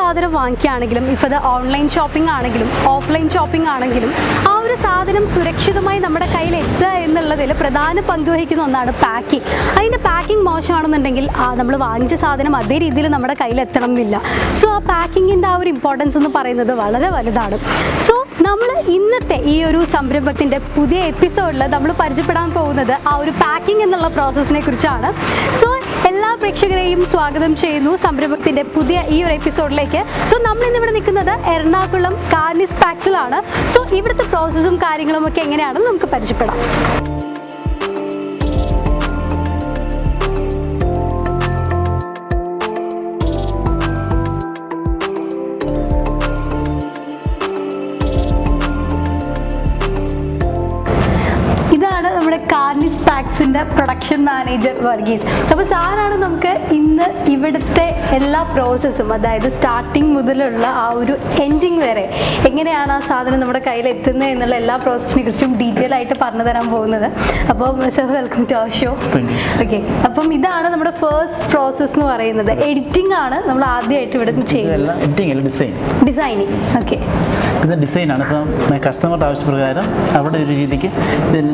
സാധനം വാങ്ങിക്കുകയാണെങ്കിലും ഇപ്പോൾ അത് ഓൺലൈൻ ഷോപ്പിംഗ് ആണെങ്കിലും ഓഫ്ലൈൻ ഷോപ്പിംഗ് ആണെങ്കിലും ആ ഒരു സാധനം സുരക്ഷിതമായി നമ്മുടെ കയ്യിൽ എത്തുക എന്നുള്ളതിൽ പ്രധാന പങ്ക് വഹിക്കുന്ന ഒന്നാണ് പാക്കിംഗ്. അതിൻ്റെ പാക്കിംഗ് മോശമാണെന്നുണ്ടെങ്കിൽ നമ്മൾ വാങ്ങിച്ച സാധനം അതേ രീതിയിൽ നമ്മുടെ കയ്യിൽ എത്തണം എന്നില്ല. സോ ആ പാക്കിങ്ങിൻ്റെ ആ ഒരു ഇമ്പോർട്ടൻസ് എന്ന് പറയുന്നത് വളരെ വലുതാണ്. സോ നമ്മൾ ഇന്നത്തെ ഈ ഒരു സംരംഭത്തിൻ്റെ പുതിയ എപ്പിസോഡിൽ നമ്മൾ പരിചയപ്പെടാൻ പോകുന്നത് ആ ഒരു പാക്കിംഗ് എന്നുള്ള പ്രോസസ്സിനെ കുറിച്ചാണ്. സോ എല്ലാ പ്രേക്ഷകരെയും സ്വാഗതം ചെയ്യുന്നു സംരംഭത്തിൻ്റെ പുതിയ ഈ ഒരു എപ്പിസോഡിലേക്ക്. സോ നമ്മളിന്നിവിടെ നിൽക്കുന്നത് എറണാകുളം കാർണിസ് പാക്സിലാണ്. സോ ഇവിടുത്തെ പ്രോസസ്സും കാര്യങ്ങളും ഒക്കെ എങ്ങനെയാണെന്ന് നമുക്ക് പരിചയപ്പെടാം. ഇതാണ് നമ്മുടെ കാർണിസ് പാക്സിൻ്റെ പ്രൊഡക്ഷൻ മാനേജർ വർഗീസ്. അപ്പോൾ സാറാണ് നമുക്ക് ഇന്ന് ഇവിടുത്തെ എല്ലാ പ്രോസസ്സും, അതായത് സ്റ്റാർട്ടിങ് മുതലുള്ള ആ ഒരു എൻഡിങ് വരെ എങ്ങനെയാണ് ആ സാധനം നമ്മുടെ കയ്യിൽ എത്തുന്നത് എന്നുള്ള എല്ലാ പ്രോസസ്സിനെ കുറിച്ചും ഡീറ്റെയിൽ ആയിട്ട് പറഞ്ഞു തരാൻ പോകുന്നത്. അപ്പോൾ sir, welcome to our show. Okay, അപ്പം ഇതാണ് നമ്മുടെ ഫസ്റ്റ് പ്രോസസ്സ് എന്ന് പറയുന്നത്. എഡിറ്റിംഗ് ആണ് നമ്മൾ ആദ്യമായിട്ട് ഇവിടെ ചെയ്യുന്നത്. ഡിസൈനിങ്. ഓക്കെ, ഇത് ഡിസൈനാണ്. ഇപ്പം കസ്റ്റമറുടെ ആവശ്യപ്രകാരം അവിടെ ഒരു രീതിക്ക്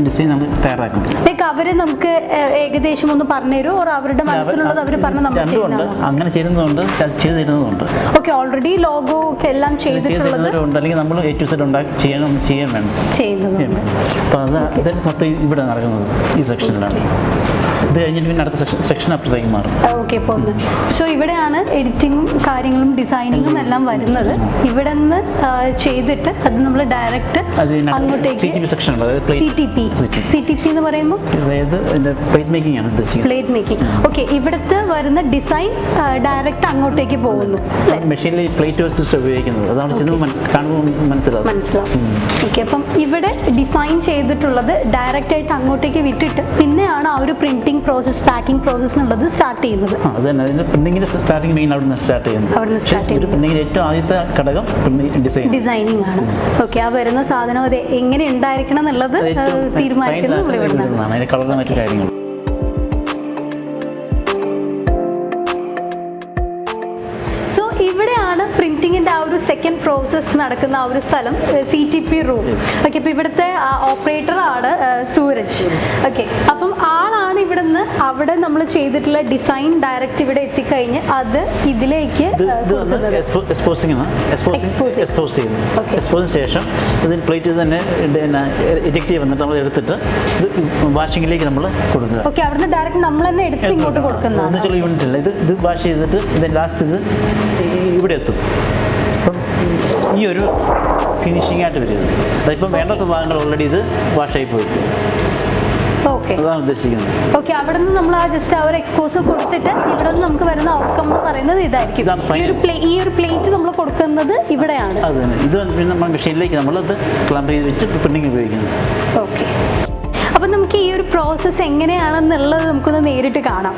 ഡിസൈൻ നമ്മൾ തയ്യാറാക്കും. ലൈക്ക് അവര് നമുക്ക് ഏകദേശം ഒന്ന് പറഞ്ഞു തരും, ഓർ അവരുടെ മനസ്സിലുള്ളത് അവർ പറഞ്ഞ് നമ്മൾ അങ്ങനെ ചെയ്യുന്നതുകൊണ്ട് ചെയ്തു തരുന്നതുണ്ട്. ഓക്കെ, ഓൾറെഡി ലോഗോ ഒക്കെ എല്ലാം ചെയ്തിട്ടുള്ളത് അല്ലെങ്കിൽ നമ്മൾ A to Z ചെയ്യാൻ വേണം ചെയ്യുന്നത്. അപ്പോൾ അത് മൊത്തം ഇവിടെ നടക്കുന്നത് ഈ സെക്ഷനിലാണ്. ഇത് കഴിഞ്ഞിട്ട് പിന്നെ അടുത്ത സെക്ഷൻ അപ്പുറത്തേക്ക് മാറും. ഓക്കെ, പോകുന്നത്. സോ ഇവിടെയാണ് എഡിറ്റിങ്ങും കാര്യങ്ങളും ഡിസൈനിങ്ങും എല്ലാം വരുന്നത്. ഇവിടെ നിന്ന് ചെയ്തിട്ട് അത് നമ്മൾ ഡയറക്റ്റ് അങ്ങോട്ടേക്ക് CTP എന്ന് പറയുമ്പോൾ പ്ലേറ്റ് മേക്കിംഗ് ആണ് ഉദ്ദേശിക്കുന്നത്. Plate making. ഓക്കെ, ഇവിടുത്തെ വരുന്ന ഡിസൈൻ ഡയറക്റ്റ് അങ്ങോട്ടേക്ക് പോകുന്നു. മെഷീനിൽ പ്ലേറ്റ് സിസ്റ്റം ഉപയോഗിക്കുന്നത് അതാണ് കാണുമ്പോൾ മനസ്സിലാവും. ഓക്കെ, അപ്പം ഇവിടെ ഡിസൈൻ ചെയ്തിട്ടുള്ളത് ഡയറക്റ്റ് ആയിട്ട് അങ്ങോട്ടേക്ക് വിട്ടിട്ട് പിന്നെയാണ് ആ ഒരു പ്രിന്റിംഗ് പ്രോസസ്, പാക്കിംഗ് പ്രോസസ് എന്നുള്ളത് സ്റ്റാർട്ട് ചെയ്യുന്നത്. പ്രിന്റിംഗിന്റെ സ്റ്റാർട്ടിംഗ് മെയിൻ അവിടെ നിന്ന് സ്റ്റാർട്ട് ചെയ്യുന്നത്. പ്രിന്റിംഗിന്റെ ഏറ്റവും ആദ്യത്തെ ഘടകം ഡിസൈനിങ് ആണ്. ഓക്കെ, ആ വരുന്ന സാധനം അത് എങ്ങനെ ഉണ്ടായിരിക്കണം എന്നുള്ളത് തീരുമാനിക്കുന്നത് നമ്മൾ ഇവിടെ നിന്നാണ്. കളറിന് മറ്റു കാര്യങ്ങൾ. സോ ഇവിടെയാണ് പ്രിന്റിങ്ങിന്റെ ആ ഒരു സെക്കൻഡ് പ്രോസസ് നടക്കുന്ന ആ ഒരു സ്ഥലം, CTP റൂം. ഓക്കെ, അപ്പോൾ ഇവിടുത്തെ ഓപ്പറേറ്റർ ആണ് സൂരജ്. ഓക്കെ, അപ്പം ആളാണ് ഇവിടെ നിന്ന് അവിടെ നമ്മൾ ചെയ്തിട്ടുള്ള ഡിസൈൻ ഡയറക്റ്റ് ഇവിടെ എത്തിക്കഴിഞ്ഞ് അത് ഇതിലേക്ക് ശേഷം ഇതിന് പ്ലേറ്റ് തന്നെ എജക്ട് ചെയ്ത് വന്നിട്ട് നമ്മൾ എടുത്തിട്ട് വാഷിങ്ങിലേക്ക് നമ്മൾ കൊടുക്കുക. ഓക്കെ, അവിടുന്ന് ഡയറക്റ്റ് നമ്മൾ തന്നെ എടുത്ത് ഇങ്ങോട്ട് കൊടുക്കുന്ന യൂണിറ്റ് ഇല്ല. ഇത് വാഷ് ചെയ്തിട്ട് ഇത് ലാസ്റ്റ് ഇത് ഇവിടെ എത്തും. അപ്പം ഈ ഒരു ഫിനിഷിംഗ് ആയിട്ട് വരുന്നത്. അതിപ്പം വേണ്ടാത്ത ഭാഗങ്ങൾ ഓൾറെഡി ഇത് വാഷായി പോയിട്ട്. ഓക്കെ, അതാണ് ഉദ്ദേശിക്കുന്നത്. ഓക്കെ, അവിടെ നിന്ന് നമ്മൾ ആ ജസ്റ്റ് ആ ഒരു എക്സ്പോസ് കൊടുത്തിട്ട് ഇവിടെ നിന്ന് നമുക്ക് വരുന്ന ഔട്ട്കം എന്ന് പറയുന്നത് ഇതായിരിക്കും. ഈ ഒരു പ്ലേറ്റ് നമ്മൾ കൊടുക്കുന്നത് ഇവിടെയാണ്. അത് തന്നെ. ഇത് പിന്നെ നമ്മൾ മെഷീനിലേക്ക് നമ്മളത് ക്ലംപ് ചെയ്ത് വെച്ച് പ്രിന്റിംഗ് ഉപയോഗിക്കുന്നത്. ഓക്കെ, അപ്പം നമുക്ക് ഈ ഒരു പ്രോസസ്സ് എങ്ങനെയാണെന്നുള്ളത് നമുക്കൊന്ന് നേരിട്ട് കാണാം.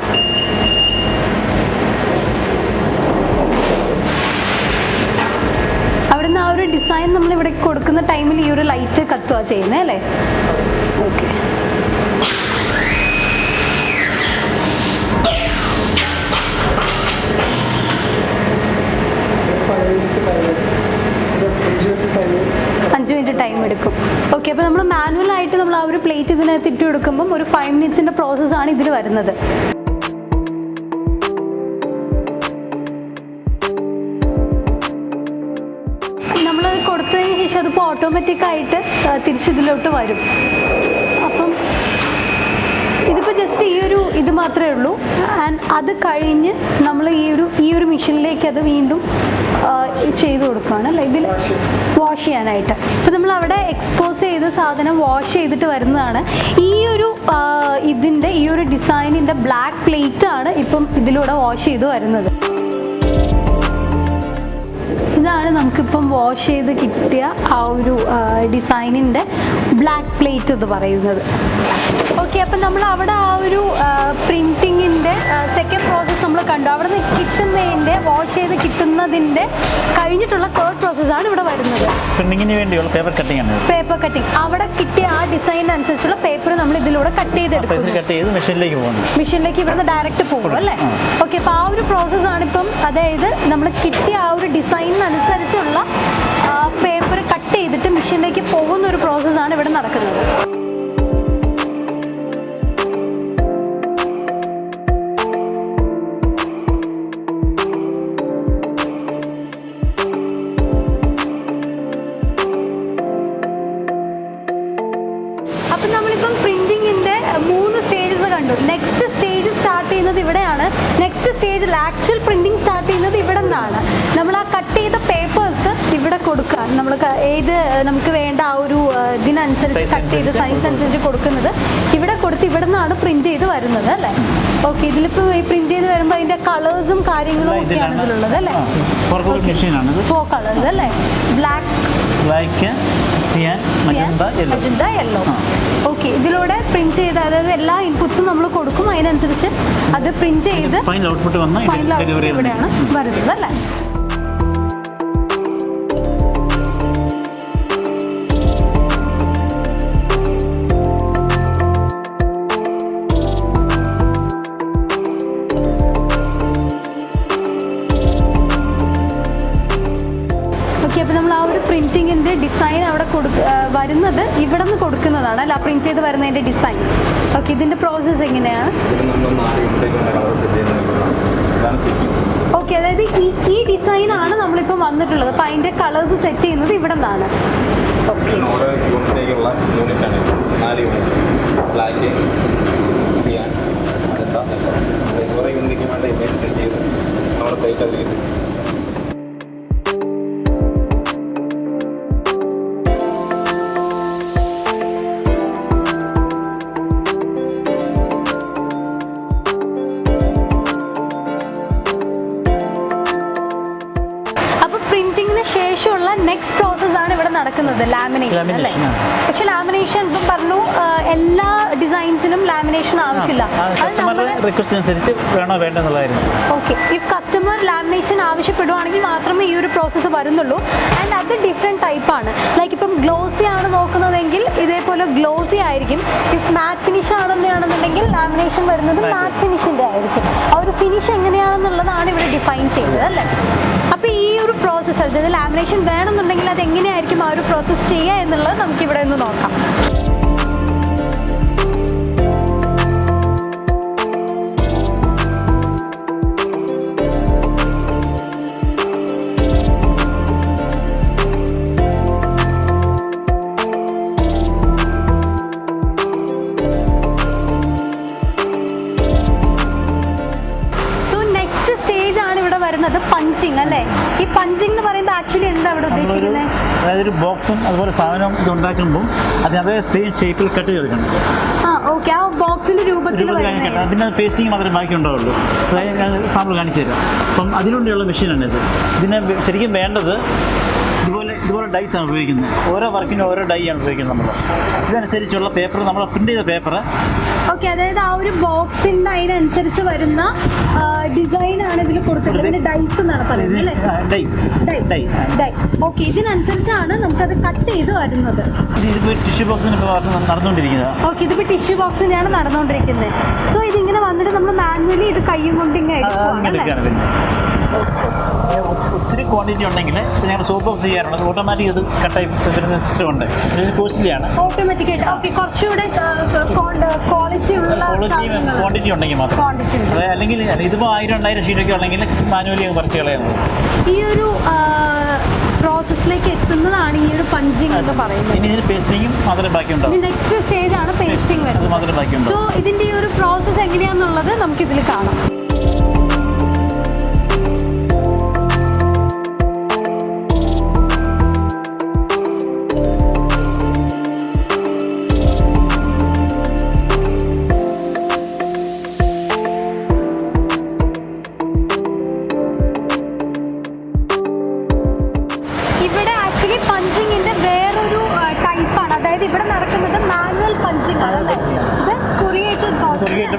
അവിടുന്ന് ആ ഒരു ഡിസൈൻ നമ്മൾ ഇവിടെ കൊടുക്കുന്ന ടൈമിൽ ഈ ഒരു ലൈറ്റ് കത്തുക ചെയ്യുന്നത് അല്ലേ? ഓക്കെ, ടൈം എടുക്കും. ഓക്കെ, അപ്പോൾ നമ്മൾ മാനുവലായിട്ട് നമ്മൾ ആ ഒരു പ്ലേറ്റ് ഇതിനകത്ത് ഇട്ട് കൊടുക്കുമ്പം ഒരു 5 മിനിറ്റ്സിൻ്റെ പ്രോസസ്സാണ് ഇതിൽ വരുന്നത്. നമ്മളത് കൊടുത്തതിന് ശേഷം അതിപ്പോൾ ഓട്ടോമാറ്റിക്കായിട്ട് തിരിച്ചിതിലോട്ട് വരും. അപ്പം ഇതിപ്പോൾ ജസ്റ്റ് ഇത് മാത്രമേ ഉള്ളൂ. ആൻഡ് അത് കഴിഞ്ഞ് നമ്മൾ ഈ ഒരു മെഷീനിലേക്ക് അത് വീണ്ടും ചെയ്ത് കൊടുക്കുകയാണ് അല്ലേ, ഇതിൽ വാഷ് ചെയ്യാനായിട്ട്. ഇപ്പോൾ നമ്മൾ അവിടെ എക്സ്പോസ് ചെയ്ത സാധനം വാഷ് ചെയ്തിട്ട് വരുന്നതാണ്. ഈ ഒരു ഡിസൈനിൻ്റെ ബ്ലാക്ക് പ്ലേറ്റ് ആണ് ഇപ്പം ഇതിലൂടെ വാഷ് ചെയ്ത് വരുന്നത്. ഇതാണ് നമുക്കിപ്പം വാഷ് ചെയ്ത് കിട്ടിയ ആ ഒരു ഡിസൈനിൻ്റെ ബ്ലാക്ക് പ്ലേറ്റ് എന്ന് പറയുന്നത്. ഓക്കെ, അപ്പം നമ്മൾ അവിടെ ആ ഒരു പ്രിൻറ്റിങ്ങിൻ്റെ സെക്കൻഡ് പ്രോസസ്സ് നമ്മൾ കണ്ടു. അവിടെ നിന്ന് കിട്ടുന്നതിൻ്റെ വാഷ് ചെയ്ത് കിട്ടുന്നതിൻ്റെ കഴിഞ്ഞിട്ടുള്ള തേർഡ് പ്രോസസ്സാണ് ഇവിടെ വരുന്നത്. പ്രിന്റിങ്ങിന് വേണ്ടിയുള്ള പേപ്പർ കട്ടിംഗ് ആണ്. Paper cutting. അവിടെ കിട്ടിയ ആ ഡിസൈൻ അനുസരിച്ചുള്ള പേപ്പർ നമ്മൾ ഇതിലൂടെ കട്ട് ചെയ്തെടുക്കും. കട്ട് ചെയ്ത് മെഷീനിലേക്ക് പോകുന്നു. മെഷീനിലേക്ക് ഇവിടുന്ന് ഡയറക്റ്റ് പോകും അല്ലേ? ഓക്കെ. അപ്പോൾ ആ ഒരു പ്രോസസ്സാണ് ഇപ്പം, അതായത് നമ്മൾ കിട്ടിയ ആ ഒരു ഡിസൈനിനനുസരിച്ചുള്ള പേപ്പർ കട്ട് ചെയ്തിട്ട് മെഷീനിലേക്ക് പോകുന്ന ഒരു പ്രോസസ്സാണ് ഇവിടെ നടക്കുന്നത്. അപ്പം നമ്മളിപ്പം പ്രിന്റിങ്ങിൻ്റെ 3 സ്റ്റേജസ് കണ്ടു. നെക്സ്റ്റ് സ്റ്റേജ് സ്റ്റാർട്ട് ചെയ്യുന്നത് ഇവിടെയാണ്. നെക്സ്റ്റ് സ്റ്റേജിൽ ആക്ച്വൽ പ്രിന്റിങ് സ്റ്റാർട്ട് ചെയ്യുന്നത് ഇവിടെ നിന്നാണ്. നമ്മൾ ആ കട്ട് ചെയ്ത പേപ്പേഴ്സ് ഇവിടെ കൊടുക്കുക. നമ്മൾ ഏത് നമുക്ക് വേണ്ട ആ ഒരു ഇതിനനുസരിച്ച് കട്ട് ചെയ്ത് സൈസ് അനുസരിച്ച് കൊടുക്കുന്നത് ഇവിടെ കൊടുത്ത് ഇവിടെ നിന്നാണ് പ്രിന്റ് ചെയ്ത് വരുന്നത് അല്ലേ? ഓക്കെ. ഇതിലിപ്പോൾ ഈ പ്രിന്റ് ചെയ്ത് വരുമ്പോൾ അതിൻ്റെ കളേഴ്സും കാര്യങ്ങളും ഒക്കെയാണ് ഇതിലുള്ളത് അല്ലേ? 4 കളേഴ്സ് അല്ലേ? ബ്ലാക്ക്, സിയാൻ, മജന്ത, യെല്ലോ. ഓക്കെ. ഇതിലൂടെ പ്രിന്റ് ചെയ്ത്, അതായത് എല്ലാ ഇൻപുട്സും നമ്മൾ കൊടുക്കും, അതിനനുസരിച്ച് അത് പ്രിന്റ് ചെയ്ത് ഫൈനൽ ഔട്ട്പുട്ട് ഇവിടെയാണ് വരുന്നത് അല്ലേ? അപ്പോൾ നമ്മൾ ആ ഒരു പ്രിന്റിങ്ങിൻ്റെ ഡിസൈൻ അവിടെ വരുന്നത് ഇവിടെ നിന്ന് കൊടുക്കുന്നതാണ് അല്ല, പ്രിന്റ് ചെയ്ത് വരുന്നതിൻ്റെ ഡിസൈൻ. ഓക്കെ. ഇതിൻ്റെ പ്രോസസ്സ് എങ്ങനെയാണ്? ഓക്കെ. അതായത് ഈ ഡിസൈനാണ് നമ്മളിപ്പോൾ വന്നിട്ടുള്ളത്. അപ്പോൾ അതിൻ്റെ കളേഴ്സ് സെറ്റ് ചെയ്യുന്നത് ഇവിടെ നിന്നാണ്. ഓക്കെ. ശേഷമുള്ള നെക്സ്റ്റ് പ്രോസസ് ആണ് ഇവിടെ നടക്കുന്നത്, ലാമിനേഷൻ അല്ലേ? പക്ഷെ ലാമിനേഷൻ ഇപ്പം പറഞ്ഞു എല്ലാ ഡിസൈൻസിനും ലാമിനേഷൻ ആവശ്യമില്ല. ഓക്കെ. ഇഫ് കസ്റ്റമർ ലാമിനേഷൻ ആവശ്യപ്പെടുവാണെങ്കിൽ മാത്രമേ ഈ ഒരു പ്രോസസ്സ് വരുന്നുള്ളൂ. ആൻഡ് അത് ഡിഫറെൻറ്റ് ടൈപ്പാണ്. ലൈക്ക് ഇപ്പം ഗ്ലോസി ആണ് നോക്കുന്നതെങ്കിൽ ഇതേപോലെ ഗ്ലോസി ആയിരിക്കും. ഇഫ് മാറ്റ് ഫിനിഷ് ആണെന്നുണ്ടെങ്കിൽ ലാമിനേഷൻ വരുന്നത് മാറ്റ് ഫിനിഷിൻ്റെ ആയിരിക്കും. ആ ഒരു ഫിനിഷ് എങ്ങനെയാണെന്നുള്ളതാണ് ഇവിടെ ഡിഫൈൻ ചെയ്യുന്നത് അല്ലേ? അപ്പോൾ ഈ ഒരു പ്രോസസ്സ്, അതായത് ലാമിനേഷൻ വേണമെന്നുണ്ടെങ്കിൽ അത് എങ്ങനെയായിരിക്കും ആ ഒരു പ്രോസസ്സ് ചെയ്യുക എന്നുള്ളത് നമുക്കിവിടെ ഒന്ന് നോക്കാം. പഞ്ചിങ് അല്ലേ? ഈ പഞ്ചിങ് എന്ന് പറയുമ്പോൾ ആക്ച്വലി എന്താ അവിടെ ഉദ്ദേശിക്കുന്നത്? അതായത് ഒരു ബോക്സും അതുപോലെ സാധനം ഇത് ഉണ്ടാക്കുമ്പോൾ അത് അതേ സെയിം ഷേപ്പിൽ കട്ട് ചെയ്തെടുക്കണം. ഓക്കെ. ആ ബോക്സിന്റെ രൂപത്തിൽ പിന്നെ പേസ്റ്റിങ് മാത്രമേ ബാക്കി ഉണ്ടാവുള്ളൂ. ഞാൻ സാമ്പിൾ കാണിച്ചു തരാം. അപ്പം അതിനുവേണ്ടിയുള്ള മെഷീനാണ് ഇത്. ഇതിനെ ശരിക്കും വേണ്ടത് ഇതുപോലെ ഡൈസ് ആണ് ഉപയോഗിക്കുന്നത്. ഓരോ വർക്കിനും ഓരോ ഡൈ ആണ് ഉപയോഗിക്കുന്നത് നമ്മൾ. ഇതനുസരിച്ചുള്ള പേപ്പർ, നമ്മൾ പ്രിന്റ് ചെയ്ത പേപ്പർ. ഓക്കെ. അതായത് ആ ഒരു ബോക്സിന്റെ അതിനനുസരിച്ച് വരുന്ന ഡിസൈനാണ് ഇതിൽ കൊടുത്തിട്ടുള്ളത്. ഡൈസ് എന്നാണ് പറയുന്നത് അല്ലേ? ഡൈ. ഓക്കെ. ഇതിനനുസരിച്ചാണ് നമുക്കത് കട്ട് ചെയ്ത് വരുന്നത്. ഇതിപ്പോൾ ടിഷ്യൂ ബോക്സിന് നടന്നുകൊണ്ടിരിക്കുന്നത്. ഓക്കെ. ഇതിപ്പോൾ ടിഷ്യൂ ബോക്സിനെയാണ് നടന്നുകൊണ്ടിരിക്കുന്നത്. സോ ഇതിങ്ങനെ വന്നിട്ട് നമ്മൾ മാനുവലി ഇത് കയ്യും കൊണ്ട് ഇങ്ങനെ എടുക്കുകയാണ്. ഒത്തിരി ക്വാണ്ടിറ്റി ഉണ്ടെങ്കിൽ ഞങ്ങൾ സോപ്പ് ബോക്സ് ചെയ്യാറുണ്ട്. ഓട്ടോമാറ്റിക് ഇത് കട്ടായി വരുന്ന സിസ്റ്റം ഉണ്ട്. ഇത് കോസ്റ്റ്ലിയാണ്. ഓട്ടോമാറ്റിക്കായിട്ട്. ഓക്കെ. കുറച്ചുകൂടെ ക്വാണ്ടിറ്റി ഉണ്ടെങ്കിൽ മാത്രം. അതായത് അല്ലെങ്കിൽ ഇതിപ്പോൾ 1000-2000 ഷീറ്റൊക്കെ ഉണ്ടെങ്കിൽ മാനുവലി കുറച്ച് കളയുന്നത്. ഈ ഒരു പ്രോസസ്സിലേക്ക് എത്തുന്നതാണ് ഈ ഒരു പഞ്ചിങ് എന്ന് പറയുന്നത്. ഇനി ഇതിന് പേസ്റ്റിങ്ങും മാത്രമേ ബാക്കിയുണ്ടാവും. നെക്സ്റ്റ് സ്റ്റേജ് ആണ് പേസ്റ്റിംഗ് വരുന്നത്. സോ ഇതിൻ്റെ ഈ ഒരു പ്രോസസ്സ് എങ്ങനെയാണെന്നുള്ളത് നമുക്കിതിൽ കാണാം. പഞ്ചിങ്ങിന്റെ വേറൊരു ടൈപ്പാണ്. അതായത് ഇവിടെ നടക്കുന്നത് മാനുവൽ പഞ്ചിങ് ആണ് അല്ലേ? ഇത് കൊറിയേറ്റഡ്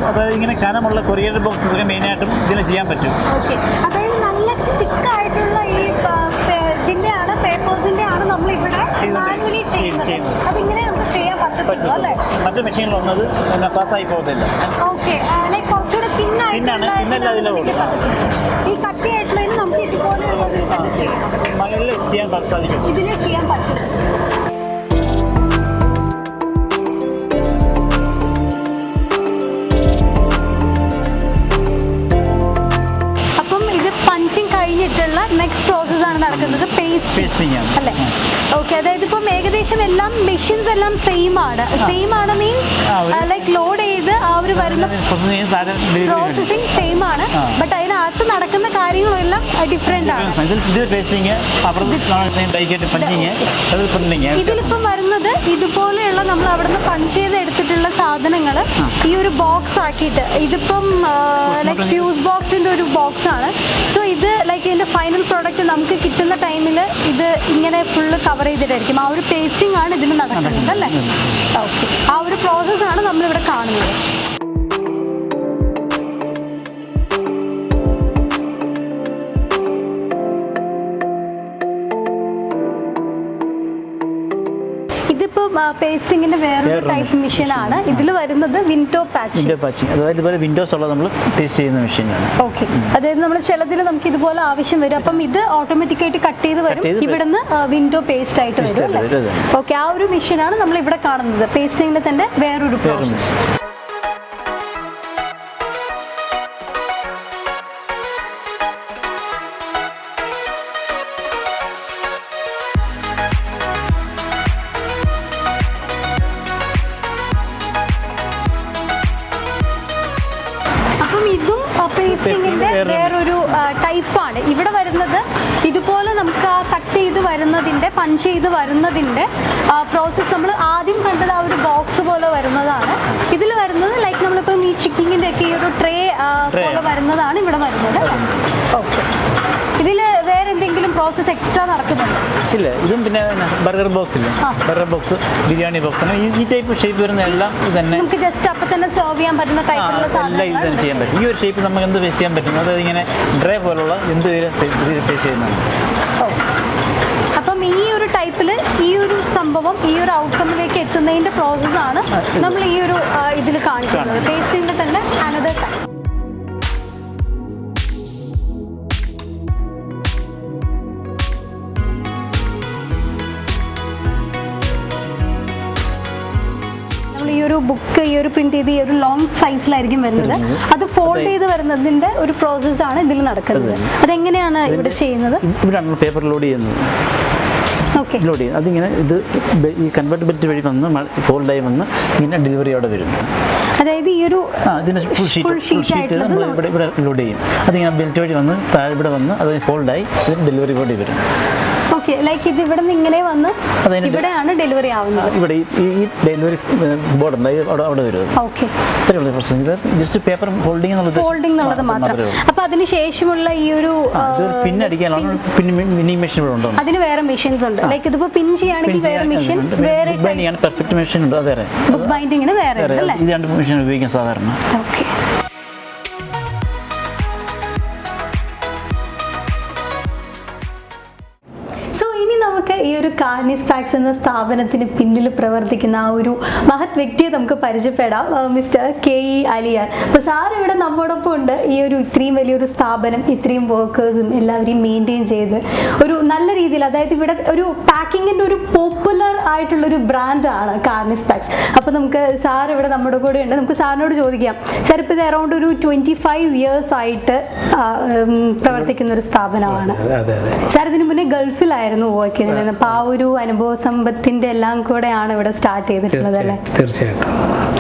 അതായത് ഇങ്ങനെ കനമുള്ള കൊറിയർ ബോക്സസ് ഒക്കെ മെയിനായിട്ടും ഇതിൽ ചെയ്യാൻ പറ്റും. ഓക്കെ, അതായത് നല്ല തിക്കായിട്ടുള്ള ഈ ഇതിന്റെ ആണ് പേപ്പേഴ്സിന്റെ ആണ് നമ്മൾ ഇവിടെ മാനുവലി ചെയ്യുന്നത്. അതിങ്ങനെ നമുക്ക് ചെയ്യാൻ പറ്റത്തുള്ളൂ അല്ലേ? മറ്റു മെഷീനിലൊന്നത് പാസ്സായി പോകുന്നില്ല. ഓക്കെ, ലൈക്ക് കുറച്ചുകൂടെ തിന്നായിട്ടുള്ള ഈ കട്ടിയായിട്ടുള്ളതിന് നമുക്ക് ഇതുപോലെയുള്ളത് മകളിൽ ചെയ്യാൻ സാധിക്കും. ഇതിൽ ചെയ്യാൻ പറ്റും. കഴിഞ്ഞിട്ടുള്ള നെക്സ്റ്റ് പ്രോസസ് ആണ് നടക്കുന്നത്, പേസ്റ്റിംഗ് അല്ലേ? ഓക്കെ, അതായത് ഇപ്പം ഏകദേശം എല്ലാം മെഷീൻസ് എല്ലാം സെയിം ആണ് മീൻസ് ലൈക്ക് ലോഡ് ചെയ്ത് ആ ഒരു വരുന്ന പ്രോസസ്സിങ് സെയിം ആണ്, ബട്ട് അതിനകത്ത് നടക്കുന്ന കാര്യങ്ങളെല്ലാം ഡിഫറെന്റ് ആണ്. ഇതിലിപ്പം വരുന്നത് ഇതുപോലെയുള്ള നമ്മൾ അവിടുന്ന് പഞ്ച് ചെയ്ത് എടുത്തിട്ടുള്ള സാധനങ്ങൾ ഈ ഒരു ബോക്സ് ആക്കിയിട്ട്, ഇതിപ്പം ലൈക്ക് ഫ്യൂസ് ബോക്സിന്റെ ഒരു ബോക്സ് ആണ്. സോ ഇത് ലൈക്ക് ഇതിന്റെ ഫൈനൽ പ്രോഡക്റ്റ് നമുക്ക് കിട്ടുന്ന ടൈമിൽ ഇത് ഇങ്ങനെ ഫുള്ള് കവർ ചെയ്തിട്ടായിരിക്കും. ആ ഒരു പേസ്റ്റിംഗ് ആണ് ഇതിന് നടക്കുന്നത് അല്ലേ? ഓക്കെ, ആ ഒരു പ്രോസസ്സാണ് നമ്മളിവിടെ കാണുന്നത്. ഇതിപ്പോ പേസ്റ്റിങ്ങിന്റെ വേറൊരു ടൈപ്പ് മെഷീൻ ആണ്. ഇതിൽ വരുന്നത് വിൻഡോ പാച്ചിങ്, അതായത് ഇതുപോലെ വിൻഡോസ് ഉള്ള നമ്മൾ പേസ്റ്റ് ചെയ്യുന്ന മെഷീനാണ്. ഓക്കെ, അതായത് നമ്മൾ ചിലതിൽ നമുക്ക് ഇതുപോലെ ആവശ്യം വരും, അപ്പം ഇത് ഓട്ടോമാറ്റിക്കായിട്ട് കട്ട് ചെയ്ത് വരും, ഇവിടുന്ന് വിൻഡോ പേസ്റ്റ് ആയിട്ട് വരും. ഓക്കെ, ആ ഒരു മെഷീനാണ് നമ്മൾ ഇവിടെ കാണുന്നത്. പേസ്റ്റിങ്ങിന്റെ തന്നെ വേറൊരു പ്രോസസ്. പേസ്റ്റിങ്ങിന്റെ വേറൊരു ടൈപ്പാണ് ഇവിടെ വരുന്നത്. ഇതുപോലെ നമുക്ക് ആ കട്ട് ചെയ്ത് വരുന്നതിന്റെ പഞ്ച് ചെയ്ത് വരുന്നതിന്റെ പ്രോസസ്സ് നമ്മൾ ആദ്യം കണ്ടത് ആ ഒരു ബോക്സ് പോലെ വരുന്നതാണ്. ഇതിൽ വരുന്നത് ലൈക്ക് നമ്മളിപ്പം ഈ ചിക്കിങ്ങിന്റെ ഒക്കെ ഈ ഒരു ട്രേ പോലെ വരുന്നതാണ് ഇവിടെ വരുന്നത്. ഓക്കെ, ഇതിൽ വേറെ എന്തെങ്കിലും പ്രോസസ്സ് എക്സ്ട്രാ നടക്കുന്നുണ്ട്? ഇല്ല, ഇതും പിന്നെ ബർഗർ ബോക്സ് ഇല്ല, ബർഗർ ബോക്സ്, ബിരിയാണി ബോക്സ്, ഈ ടൈപ്പ് ഷേപ്പ് വരുന്ന എല്ലാം തന്നെ നമുക്ക് ജസ്റ്റ് അപ്പം തന്നെ സെർവ് ചെയ്യാൻ പറ്റുന്ന ടൈപ്പിലുള്ള എല്ലാം ഇത് തന്നെ ചെയ്യാൻ പറ്റും. ഈ ഒരു ഷേപ്പ് നമുക്ക് എന്ത് ഫേസ് ചെയ്യാൻ പറ്റും, അതായത് ഇങ്ങനെ ഡ്രൈ പോലുള്ള എന്ത് ഫേസ് ചെയ്യുന്നുണ്ട്. അപ്പം ഈ ഒരു ടൈപ്പിൽ ഈ ഒരു സംഭവം ഈ ഒരു ഔട്ട്കമ്മിലേക്ക് എത്തുന്നതിന്റെ പ്രോസസ്സാണ് നമ്മൾ ഈ ഒരു ഇതിൽ കാണിക്കുന്നത്. പേസ്റ്റിങ്ങിന്റെ തന്നെ അനദർ ടൈപ്പ്. ഈ ഒരു ബുക്ക് ഈ ഒരു പ്രിന്റ് ചെയ്ത് ഈ ഒരു ലോങ് സൈസിലായിരിക്കും വരുന്നത്. അത് ഫോൾഡ് ചെയ്ത് വരുന്നതിന്റെ ഒരു പ്രോസസ്സാണ് ഇതിൽ നടക്കുന്നത്. അതെങ്ങനെയാണ് ഇവിടെ ചെയ്യുന്നത്? ഇവിടെയാണ് പേപ്പർ ലോഡ് ചെയ്യുന്നത്. ഓക്കെ, ലോഡ് ചെയ്യും. അതിങ്ങനെ ഇത് ഈ കൺവെർട്ടബിലിറ്റി വഴി വന്ന് ഫോൾഡായി വന്ന് ഇങ്ങനെ ഡെലിവറിയോടെ വരും. അതായത് ഈ ഒരു ഇതിന് ഫുൾ ഷീറ്റ് നമ്മൾ ഇവിടെ ലോഡ് ചെയ്യും. അതിങ്ങനെ ബെൽറ്റ് വഴി വന്ന് താഴെ ഇവിടെ വന്ന് അത് ഫോൾഡായി ഇതിന് ഡെലിവറി ബോഡി വരും. ഓക്കെ, ലൈക്ക് ഇത് ഇവിടെ നിന്ന് ഇങ്ങനെ വന്ന് ഇവിടെയാണ് ഡെലിവറി ആവുന്നത്. ഇവിടെ ഈ ഡെലിവറി ബോർഡ് ഉണ്ട്, അവിടെ വരും. ഓക്കെ, ജസ്റ്റ് പേപ്പർ ഫോൾഡിംഗ് എന്നുള്ളത് മാത്രം. അപ്പൊ അതിന് ശേഷമുള്ള ഈ ഒരു പിൻ അടിക്കാനുള്ള പിന്നിങ് മെഷീൻ ഇവിടെ ഉണ്ടോ? അതിന് വേറെ മെഷീൻസ് ഉണ്ട്. ലൈക്ക് ഇതിപ്പോ പിൻ ചെയ്യുകയാണെങ്കിൽ വേറെ മെഷീൻ, വേറെ പെർഫെക്റ്റ് മെഷീൻ ഉണ്ട്. അതെ, ബുക്ക് ബൈൻഡിങ്ങിന് വേറെ അല്ലേ? ഇത് രണ്ട് മെഷീൻ ഉപയോഗിക്കാൻ സാധാരണ. ഓക്കെ, നമുക്ക് ഈ ഒരു കാർണിസ് പാക്സ് എന്ന സ്ഥാപനത്തിന് പിന്നിൽ പ്രവർത്തിക്കുന്ന ആ ഒരു മഹത് വ്യക്തിയെ നമുക്ക് പരിചയപ്പെടാം, മിസ്റ്റർ KE അലിയാർ. അപ്പോൾ സാർ ഇവിടെ നമ്മോടൊപ്പം ഉണ്ട്. ഈ ഒരു ഇത്രയും വലിയൊരു സ്ഥാപനം ഇത്രയും വർക്കേഴ്സും എല്ലാവരെയും മെയിൻറ്റെയിൻ ചെയ്ത് ഒരു നല്ല രീതിയിൽ, അതായത് ഇവിടെ ഒരു പാക്കിങ്ങിൻ്റെ ഒരു പോപ്പുലർ ആയിട്ടുള്ളൊരു ബ്രാൻഡാണ് കാർണിസ് പാക്സ്. അപ്പോൾ നമുക്ക് സാർ ഇവിടെ നമ്മുടെ കൂടെ ഉണ്ട്. നമുക്ക് സാറിനോട് ചോദിക്കാം, സാർ ഇപ്പോൾ ഇത് അറൗണ്ട് ഒരു 25 years ആയിട്ട് പ്രവർത്തിക്കുന്ന ഒരു സ്ഥാപനമാണ്. സാർ ഇതിനു മുന്നേ ഗൾഫിലായിരുന്നു വർക്ക് ചെയ്തിരുന്നത്. അപ്പോൾ ആ ഒരു അനുഭവ സമ്പത്തിന്റെ എല്ലാം കൂടെയാണ് ഇവിടെ സ്റ്റാർട്ട് ചെയ്തിട്ടുള്ളത് അല്ലേ? തീർച്ചയായിട്ടും.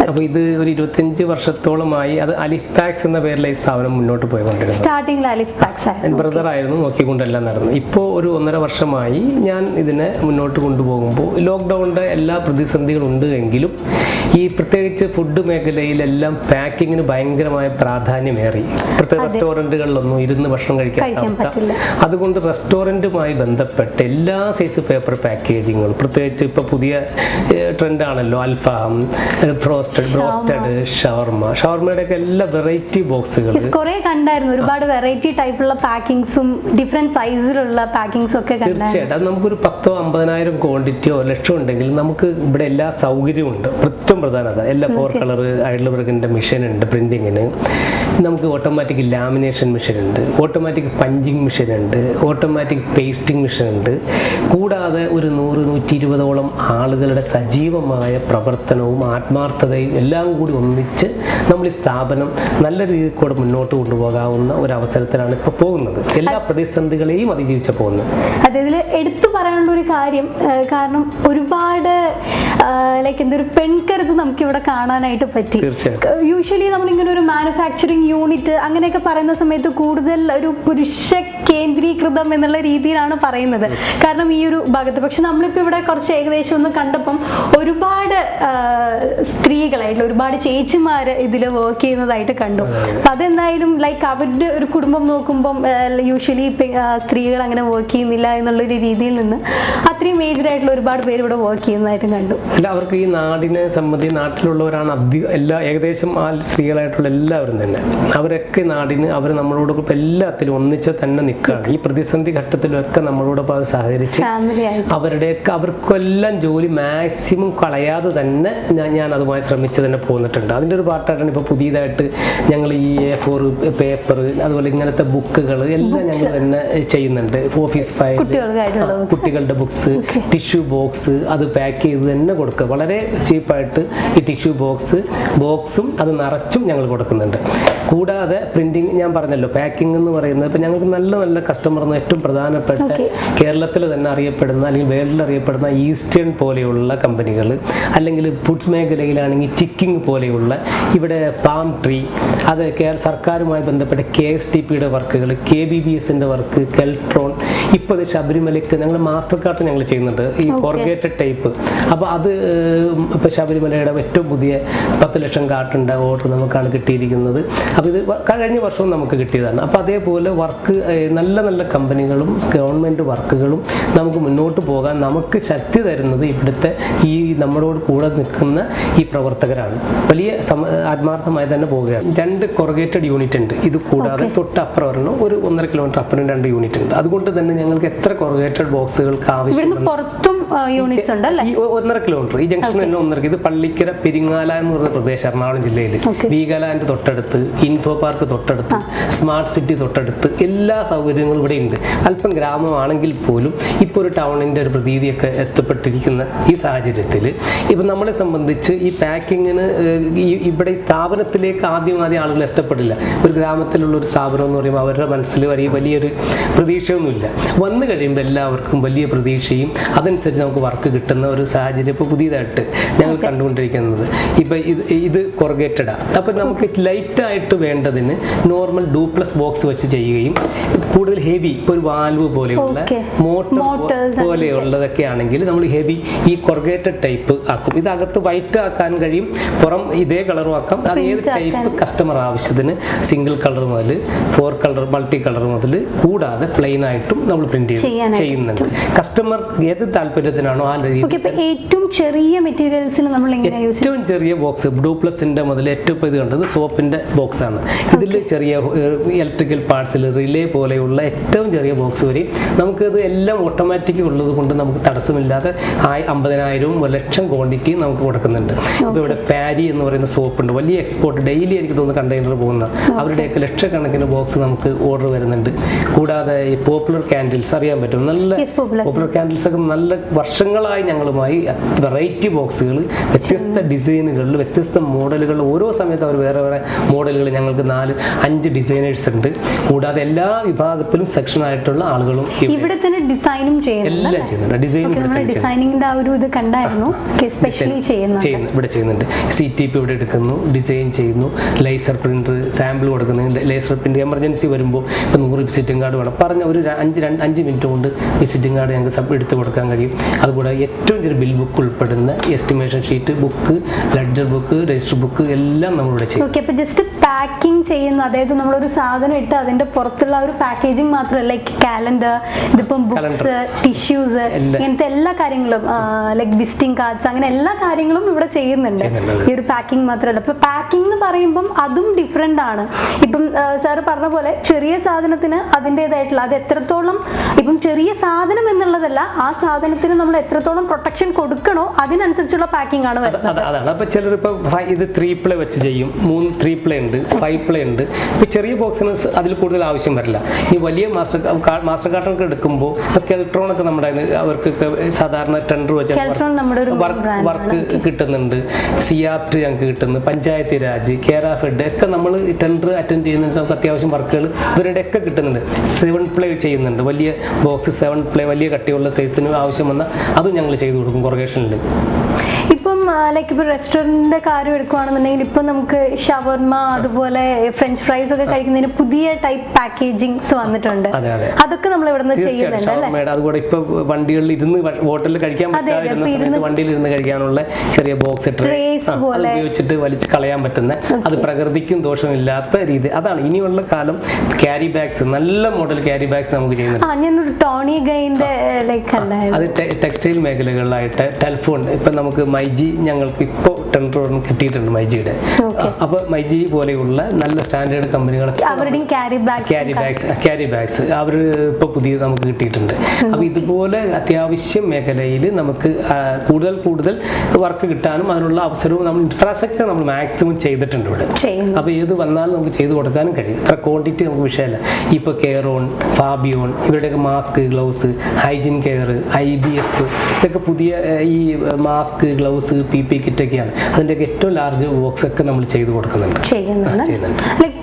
അപ്പോൾ ഇത് ഒരു 25 വർഷത്തോളമായി അത് അലിഫ് പാക്സ് എന്ന പേരിലെ ഈ സ്ഥാപനം മുന്നോട്ട് പോയിക്കൊണ്ടിരുന്നത്. സ്റ്റാർട്ടിംഗിൽ അലിഫ് പാക്സ് ആയിരുന്നു, ബ്രദർ ആയിരുന്നു നോക്കിക്കൊണ്ടെല്ലാം നടന്നു. ഇപ്പോൾ ഒരു 1.5 വർഷമായി ഞാൻ ഇതിനെ മുന്നോട്ട് കൊണ്ടുപോകുമ്പോൾ ലോക്ക്ഡൗണിൻ്റെ എല്ലാ പ്രതിസന്ധികളും ഉണ്ട് എങ്കിലും ഈ പ്രത്യേകിച്ച് ഫുഡ് മേഖലയിലെല്ലാം പാക്കിങ്ങിന് ഭയങ്കരമായ പ്രാധാന്യമേറി. പ്രത്യേക റെസ്റ്റോറൻറ്റുകളിലൊന്നും ഇരുന്ന് ഭക്ഷണം കഴിക്കാൻ അവസ്ഥ. അതുകൊണ്ട് റെസ്റ്റോറൻറ്റുമായി ബന്ധപ്പെട്ട് എല്ലാ സൈസ് പേപ്പർ പാക്കേജിങ്ങുകൾ, പ്രത്യേകിച്ച് ഇപ്പോൾ പുതിയ ട്രെൻഡാണല്ലോ അൽഫാം, ബ്രോസ്റ്റഡ്, ഷവർമയുടെ ഒക്കെ എല്ലാ വെറൈറ്റി ബോക്സുകൾ കുറെ കണ്ടായിരുന്നു. ഒരുപാട് വെറൈറ്റി ടൈപ്പുള്ള പാക്കിങ്സും ഡിഫറെന്റ് സൈസിലുള്ള പാക്കിങ്സും ഒക്കെ കണ്ടായിരുന്നു. തീർച്ചയായിട്ടും അത് നമുക്കൊരു 10,000-50,000 ക്വാണ്ടിറ്റിയോ ലക്ഷം ഉണ്ടെങ്കിൽ നമുക്ക് ഇവിടെ എല്ലാ സൗകര്യവും ഉണ്ട്. ഏറ്റവും പ്രധാനത എല്ലാ 4 കളർ ഹൈഡൽബർഗിൻ്റെ മെഷീൻ ഉണ്ട് പ്രിന്റിങ്ങിന്. നമുക്ക് ഓട്ടോമാറ്റിക് ലാമിനേഷൻ മെഷീൻ ഉണ്ട്, ഓട്ടോമാറ്റിക് പഞ്ചിങ് മെഷീൻ ഉണ്ട്, ഓട്ടോമാറ്റിക് പേസ്റ്റിംഗ് മെഷീൻ ഉണ്ട്. കൂടാതെ ഒരു 100-120ഓളം ആളുകളുടെ സജീവമായ പ്രവർത്തനവും ആത്മാർത്ഥതയും എല്ലാം കൂടി ഒന്നിച്ച് നമ്മൾ ഈ സ്ഥാപനം നല്ല രീതിയിൽ കൂടെ മുന്നോട്ട് കൊണ്ടുപോകാവുന്ന ഒരു അവസരത്തിലാണ് ഇപ്പോൾ പോകുന്നത്. എല്ലാ പ്രതിസന്ധികളെയും അതിജീവിച്ച പോകുന്നത്. അതിൽ എടുത്തു പറയാനുള്ള ഒരു കാര്യം, കാരണം ഒരുപാട് ലൈക്ക് എന്തൊരു പെൺകരുത്ത് നമുക്ക് ഇവിടെ കാണാനായിട്ട് പറ്റി. യൂഷ്വലി നമ്മളിങ്ങനെ ഒരു മാനുഫാക്ചറിങ് യൂണിറ്റ് അങ്ങനെയൊക്കെ പറയുന്ന സമയത്ത് കൂടുതൽ ഒരു പുരുഷ കേന്ദ്രീകൃതം എന്നുള്ള രീതിയിലാണ് പറയുന്നത്, കാരണം ഈ ഒരു ഭാഗത്ത്. പക്ഷെ നമ്മളിപ്പോൾ ഇവിടെ കുറച്ച് ഏകദേശം ഒന്ന് കണ്ടപ്പം ഒരുപാട് സ്ത്രീകളായിട്ടുള്ള ഒരുപാട് ചേച്ചിമാർ ഇതിൽ വർക്ക് ചെയ്യുന്നതായിട്ട് കണ്ടു. അപ്പം അതെന്തായാലും ലൈക്ക് അവരുടെ ഒരു കുടുംബം നോക്കുമ്പം യൂഷ്വലി സ്ത്രീകൾ അങ്ങനെ വർക്ക് ചെയ്യുന്നില്ല എന്നുള്ളൊരു രീതിയിൽ നിന്ന് അത്രയും ഏജ്ഡ് ആയിട്ടുള്ള ഒരുപാട് പേര് ഇവിടെ വർക്ക് ചെയ്യുന്നതായിട്ട് കണ്ടു. അല്ല, അവർക്ക് ഈ നാടിനെ സംബന്ധിച്ച് നാട്ടിലുള്ളവരാണ് അധികം സ്ത്രീകളായിട്ടുള്ള എല്ലാവരും തന്നെ. അവരൊക്കെ നാടിന് അവർ നമ്മളോടൊപ്പം എല്ലാത്തിലും ഒന്നിച്ച് തന്നെ നിൽക്കുകയാണ്. ഈ പ്രതിസന്ധി ഘട്ടത്തിലൊക്കെ നമ്മളോടൊപ്പം അത് സഹകരിച്ച് അവർക്കെല്ലാം ജോലി മാക്സിമം കളയാതെ തന്നെ ഞാൻ അതുമായി ശ്രമിച്ച് തന്നെ പോന്നിട്ടുണ്ട്. അതിൻ്റെ ഒരു പാർട്ടായിട്ടാണ് ഇപ്പോൾ പുതിയതായിട്ട് ഞങ്ങൾ ഈ A4 പേപ്പർ, അതുപോലെ ഇങ്ങനത്തെ ബുക്കുകൾ എല്ലാം ഞങ്ങൾ തന്നെ ചെയ്യുന്നുണ്ട്. ഓഫീസ് ഫയൽ, കുട്ടികളുടെ ബുക്സ്, ടിഷ്യൂ ബോക്സ് അത് പാക്ക് ചെയ്ത് തന്നെ കൊടുക്കുക. വളരെ ചീപ്പായിട്ട് ഈ ടിഷ്യൂ ബോക്സും അത് നിറച്ചും ഞങ്ങൾ കൊടുക്കുന്നുണ്ട്. കൂടാതെ പ്രിന്റിങ്, ഞാൻ പറഞ്ഞല്ലോ പാക്കിംഗ് എന്ന് പറയുന്നത് ഇപ്പം ഞങ്ങൾക്ക് നല്ല നല്ല കസ്റ്റമർ എന്ന് ഏറ്റവും പ്രധാനപ്പെട്ട കേരളത്തിൽ തന്നെ അറിയപ്പെടുന്ന അല്ലെങ്കിൽ വേൾഡിൽ അറിയപ്പെടുന്ന ഈസ്റ്റേൺ പോലെയുള്ള കമ്പനികൾ, അല്ലെങ്കിൽ ഫുഡ് മേഖലയിലാണെങ്കിൽ ചിക്കിങ് പോലെയുള്ള ഇവിടെ പാം ട്രീ, അത് സർക്കാരുമായി ബന്ധപ്പെട്ട KSTPയുടെ വർക്കുകൾ, KBBSൻ്റെ വർക്ക്, കെൽട്രോൺ, ഇപ്പോൾ ശബരിമലയ്ക്ക് ഞങ്ങൾ മാസ്റ്റർ കാർട്ട് ഞങ്ങൾ ചെയ്യുന്നുണ്ട് ഈ കോർഗേറ്റഡ് ടൈപ്പ്. അപ്പോൾ അത് ഇപ്പോൾ ശബരിമലയുടെ ഏറ്റവും പുതിയ 10 ലക്ഷം കാർട്ടിൻ്റെ ഓർഡർ നമുക്കാണ് കിട്ടിയിരിക്കുന്നത്. അപ്പോൾ ഇത് കഴിഞ്ഞ വർഷവും നമുക്ക് കിട്ടിയതാണ്. അപ്പോൾ അതേപോലെ വർക്ക് നല്ല നല്ല കമ്പനികളും ഗവൺമെൻറ് വർക്കുകളും നമുക്ക് മുന്നോട്ട് പോകാൻ നമുക്ക് ശക്തി തരുന്നത് ഇവിടുത്തെ ഈ നമ്മളോട് കൂടെ നിൽക്കുന്ന ഈ പ്രവർത്തകരാണ്. വലിയ ആത്മാർത്ഥമായി തന്നെ പോവുകയാണ്. 2 കൊറഗേറ്റഡ് യൂണിറ്റ് ഉണ്ട്. ഇത് കൂടാതെ തൊട്ടപ്പുറം ഒരെണ്ണം, ഒരു 1.5 കിലോമീറ്റർ അപ്പുറം 2 യൂണിറ്റ് ഉണ്ട്. അതുകൊണ്ട് തന്നെ ഞങ്ങൾക്ക് എത്ര കൊറഗേറ്റഡ് ബോക്സുകൾക്ക് ആവശ്യമുണ്ട്. 1.5 കിലോമീറ്റർ ഈ ജംഗ്ഷൻ തന്നെ 1.5. ഇത് പള്ളിക്കര പെരിങ്ങാല എന്ന് പറയുന്ന പ്രദേശം എറണാകുളം ജില്ലയിൽ. വീഗാലാൻഡ് തൊട്ടടുത്ത്, ഇൻഫോ പാർക്ക് തൊട്ടടുത്ത്, സ്മാർട്ട് സിറ്റി തൊട്ടടുത്ത്, എല്ലാ സൗകര്യങ്ങളും ഇവിടെ ഉണ്ട്. അല്പം ഗ്രാമമാണെങ്കിൽ പോലും ഇപ്പോൾ ഒരു ടൗണിൻ്റെ ഒരു പ്രതീതിയൊക്കെ എത്തപ്പെട്ടിരിക്കുന്ന ഈ സാഹചര്യത്തിൽ ഇപ്പം നമ്മളെ സംബന്ധിച്ച് ഈ പാക്കിങ്ങിന് ഇവിടെ ഈ സ്ഥാപനത്തിലേക്ക് ആദ്യം ആളുകൾ എത്തപ്പെടില്ല. ഒരു ഗ്രാമത്തിലുള്ള ഒരു സ്ഥാപനം എന്ന് പറയുമ്പോൾ അവരുടെ മനസ്സിൽ വലിയൊരു പ്രതീക്ഷയൊന്നുമില്ല. വന്നു കഴിയുമ്പോൾ എല്ലാവർക്കും വലിയ പ്രതീക്ഷയും അതനുസരിച്ച് നമുക്ക് വർക്ക് കിട്ടുന്ന ഒരു സാഹചര്യം ഇപ്പോൾ പുതിയതായിട്ട് ഞങ്ങൾ കണ്ടുകൊണ്ടിരിക്കുന്നത്. ഇപ്പം ഇത് കൊറഗേറ്റഡാണ്. അപ്പം നമുക്ക് ലൈറ്റായിട്ട് വേണ്ടതിന് നോർമൽ ഡൂപ്ലസ് ബോക്സ് വെച്ച് ചെയ്യുകയും, കൂടുതൽ ഹെവി ഇപ്പോൾ ഒരു വാൽവ് പോലെയുള്ള മോട്ടർ പോലെയുള്ളതൊക്കെ ആണെങ്കിൽ നമ്മൾ ഹെവി ഈ കൊറഗേറ്റഡ് ടൈപ്പ് ആക്കും. ഇതകത്ത് വൈറ്റ് ആക്കാൻ കഴിയും, പുറം ഇതേ കളറും ആക്കാം. അത് ഏത് ടൈപ്പ് കസ്റ്റമർ ആവശ്യത്തിന്, സിംഗിൾ കളർ മുതൽ 4 കളർ, മൾട്ടി കളർ മുതൽ, കൂടാതെ പ്ലെയിൻ ആയിട്ടും നമ്മൾ പ്രിന്റ് ചെയ്യുന്നുണ്ട്. കസ്റ്റമർ ഏത് താല്പര്യത്തിനാണോ ആ രീതിയിൽ. ഏറ്റവും ചെറിയ മെറ്റീരിയൽസിന് നമ്മൾ ഏറ്റവും ചെറിയ ബോക്സ് ഡൂപ്ലസിന്റെ മുതൽ ഏറ്റവും ഇത് കണ്ടത് സോപ്പിന്റെ ബോക്സ് ആണ്. ഇതിൽ ചെറിയ ഇലക്ട്രിക്കൽ പാർട്സിൽ റിലേ പോലെയുള്ള ഏറ്റവും ചെറിയ ബോക്സ് വരെ നമുക്കത് എല്ലാം ഓട്ടോമാറ്റിക് ഉള്ളത് കൊണ്ട് നമുക്ക് തടസ്സമില്ലാതെ 50,000 1 ലക്ഷം ക്വാണ്ടിറ്റി നമുക്ക് കൊടുക്കുന്നുണ്ട്. ഇപ്പോൾ ഇവിടെ പാരി എന്ന് പറയുന്ന സോപ്പുണ്ട്, വലിയ എക്സ്പോർട്ട്, ഡെയിലി എനിക്ക് തോന്നുന്നു കണ്ടെയ്നർ പോകുന്ന അവരുടെയൊക്കെ ലക്ഷക്കണക്കിന് ബോക്സ് നമുക്ക് ഓർഡർ വരുന്നുണ്ട്. കൂടാതെ ഈ പോപ്പുലർ കാൻഡിൽസ് അറിയാൻ പറ്റും, നല്ല പോപ്പുലർ കാൻഡിൽസ് ഒക്കെ നല്ല വർഷങ്ങളായി ഞങ്ങളുമായി വെറൈറ്റി ബോക്സുകൾ, വ്യത്യസ്ത ഡിസൈനുകളിൽ, വ്യത്യസ്ത മോഡലുകളിൽ, ഓരോ സമയത്ത് അവർ വേറെ വേറെ മോഡലുകൾ, ഞങ്ങൾക്ക് 4-5 ഡിസൈനേഴ്സ് ഉണ്ട്. കൂടാതെ എല്ലാ വിഭാഗത്തിലും സെക്ഷൻ ആയിട്ടുള്ള ആളുകളും ഇവിടെ തന്നെ ഡിസൈനും എല്ലാം ചെയ്യുന്നുണ്ട്. ഡിസൈനിങ്ങിന്റെ ആ ഒരു ഇത് കണ്ടായിരുന്നു, ഇവിടെ ചെയ്യുന്നുണ്ട്. CTP ഇവിടെ എടുക്കുന്നു, ഡിസൈൻ ചെയ്യുന്നു, ലേസർ പ്രിന്റർ സാമ്പിൾ കൊടുക്കുന്നു. ലേസർ പ്രിന്റ് എമർജൻസി വരുമ്പോൾ ഇപ്പോൾ 100 വിസിറ്റിംഗ് കാർഡ് വേണം പറഞ്ഞ ഒരു 5 മിനിറ്റ് കൊണ്ട് വിസിറ്റിംഗ് കാർഡ് ഞങ്ങൾക്ക് എടുത്ത് കൊടുക്കാൻ കഴിയും. അതുകൂടെ ഏറ്റവും ചെറിയ ബിൽ ബുക്ക് ഉൾപ്പെടുന്ന estimation sheet, book, ledger book, register book എല്ലാം നമ്മളിവിടെ ചെയ്യും. അപ്പോൾ ജസ്റ്റ് പാക്കിംഗ് ചെയ്യുന്നു, അതായത് നമ്മളൊരു സാധനം ഇട്ട് അതിന്റെ പുറത്തുള്ള ഒരു പാക്കേജിങ് മാത്രമല്ല, ലൈക്ക് കാലണ്ടർ, ഇതിപ്പം ബുക്സ്, ടിഷ്യൂസ്, ബ്രോഷൂസ്, ഇങ്ങനത്തെ എല്ലാ കാര്യങ്ങളും ലൈക്ക് വിസിറ്റിംഗ് കാർഡ്സ്, അങ്ങനെ എല്ലാ കാര്യങ്ങളും ഇവിടെ ചെയ്യുന്നുണ്ട്. ഈ ഒരു പാക്കിംഗ് മാത്രമല്ല. ഇപ്പൊ പാക്കിംഗ് എന്ന് പറയുമ്പം അതും ഡിഫറെന്റ് ആണ്. ഇപ്പം സാറ് പറഞ്ഞ പോലെ ചെറിയ സാധനത്തിന് അതിൻ്റെതായിട്ടുള്ള, അത് എത്രത്തോളം, ഇപ്പം ചെറിയ സാധനം എന്നുള്ളതല്ല, ആ സാധനത്തിന് നമ്മൾ എത്രത്തോളം പ്രൊട്ടക്ഷൻ കൊടുക്കണോ അതിനനുസരിച്ചുള്ള പാക്കിംഗ് ആണ് വരുന്നത്. അതാണ്. അപ്പൊ ചിലർ ഇപ്പൊ ഇത് 3 പ്ലേ വെച്ച് ചെയ്യും, 3 പ്ലേ ഉണ്ട്, 5 പ്ലേ ഉണ്ട്. ഇപ്പൊ ചെറിയ ബോക്സിന് അതിൽ കൂടുതൽ ആവശ്യം വരില്ല. ഈ വലിയ മാസ്റ്റർ കാർട്ടൊക്കെ എടുക്കുമ്പോൾ ഇപ്പൊ കെൽട്രോൺ ഒക്കെ നമ്മുടെ അവർക്ക് സാധാരണ ടെൻഡർ വെച്ച് വർക്ക് കിട്ടുന്നുണ്ട്. സിയാപ്റ്റ് ഞങ്ങൾക്ക് കിട്ടുന്നു, പഞ്ചായത്ത് രാജ്, കേര ഫെഡ് ഒക്കെ നമ്മൾ ടെൻഡർ അറ്റൻഡ് ചെയ്യുന്ന നമുക്ക് അത്യാവശ്യം വർക്കുകൾ ഇവരുടെ ഒക്കെ കിട്ടുന്നുണ്ട്. 7 പ്ലേ ചെയ്യുന്നുണ്ട്, വലിയ ബോക്സ് 7 പ്ലേ വലിയ കട്ടിയുള്ള സൈസിന് ആവശ്യം വന്നാൽ അതും ഞങ്ങൾ ചെയ്തു കൊടുക്കും കൊറഗേഷനിൽ. ഇപ്പം ലൈക്ക് ഇപ്പോൾ റെസ്റ്റോറൻറ്റിൻ്റെ കാര്യം എടുക്കുകയാണെന്നുണ്ടെങ്കിൽ ഇപ്പം നമുക്ക് ഷവർമ അതുപോലെ ഫ്രഞ്ച് ഫ്രൈസ് ഒക്കെ കഴിക്കുന്നതിന് പുതിയ ടൈപ്പ് പാക്കേജിങ്സ് വന്നിട്ടുണ്ട്. അതൊക്കെ നമ്മൾ ഇവിടെ നിന്ന് ചെയ്യുന്നുണ്ട് അല്ലേ? അതുകൂടെ ഇപ്പൊ വണ്ടികളിൽ ഇരുന്ന് ഹോട്ടലിൽ കഴിക്കാൻ പറ്റാതിരുന്ന സമയത്ത് വണ്ടിയിൽ ഇരുന്ന് കഴിക്കാനുള്ള ചെറിയ ബോക്സ് ഉപയോഗിച്ചിട്ട് വലിച്ച് കളയാൻ പറ്റുന്ന, അത് പ്രകൃതിക്കും ദോഷമില്ലാത്ത രീതി. അതാണ് ഇനിയുള്ള കാലം. ക്യാരി ബാഗ്സ്, നല്ല മോഡൽ ക്യാരി ബാഗ്സ് നമുക്ക് ചെയ്യുന്നുണ്ട്. ടോണി ഗൈൻ്റെ അത് ടെക്സ്റ്റൈൽ മേഖലകളിലായിട്ട് ടെലിഫോൺ ഇപ്പൊ നമുക്ക് മൈജി ഞങ്ങൾക്ക് ഇപ്പോൾ ടെൻഡർ കിട്ടിയിട്ടുണ്ട് മൈജിയുടെ. അപ്പൊ മൈജി പോലെയുള്ള നല്ല സ്റ്റാൻഡേർഡ് കമ്പനികളൊക്കെ ക്യാരി ബാഗ്സ് അവർ ഇപ്പോൾ പുതിയ നമുക്ക് കിട്ടിയിട്ടുണ്ട്. അപ്പൊ ഇതുപോലെ അത്യാവശ്യം മേഖലയിൽ നമുക്ക് കൂടുതൽ വർക്ക് കിട്ടാനും അതിനുള്ള അവസരവും നമ്മൾ ഇൻഫ്രാസ്ട്രക്ചർ നമ്മൾ മാക്സിമം ചെയ്തിട്ടുണ്ട് ഇവിടെ. അപ്പൊ ഏത് വന്നാലും നമുക്ക് ചെയ്തു കൊടുക്കാനും കഴിയും. അത്ര ക്വാണ്ടിറ്റി നമുക്ക് വിഷയമല്ല. ഇപ്പൊ കെയറോൺ, ഫാബിയോൺ, ഇവരുടെയൊക്കെ mask, gloves, hygiene care, IBF ഇതൊക്കെ പുതിയ ഈ മാസ്ക്, ഗ്ലൗസ്, PP കിറ്റൊക്കെയാണ്. അതിൻ്റെയൊക്കെ ഏറ്റവും ലാർജ് ബോക്സ് ഒക്കെ നമ്മൾ ചെയ്തു കൊടുക്കുന്നുണ്ട്.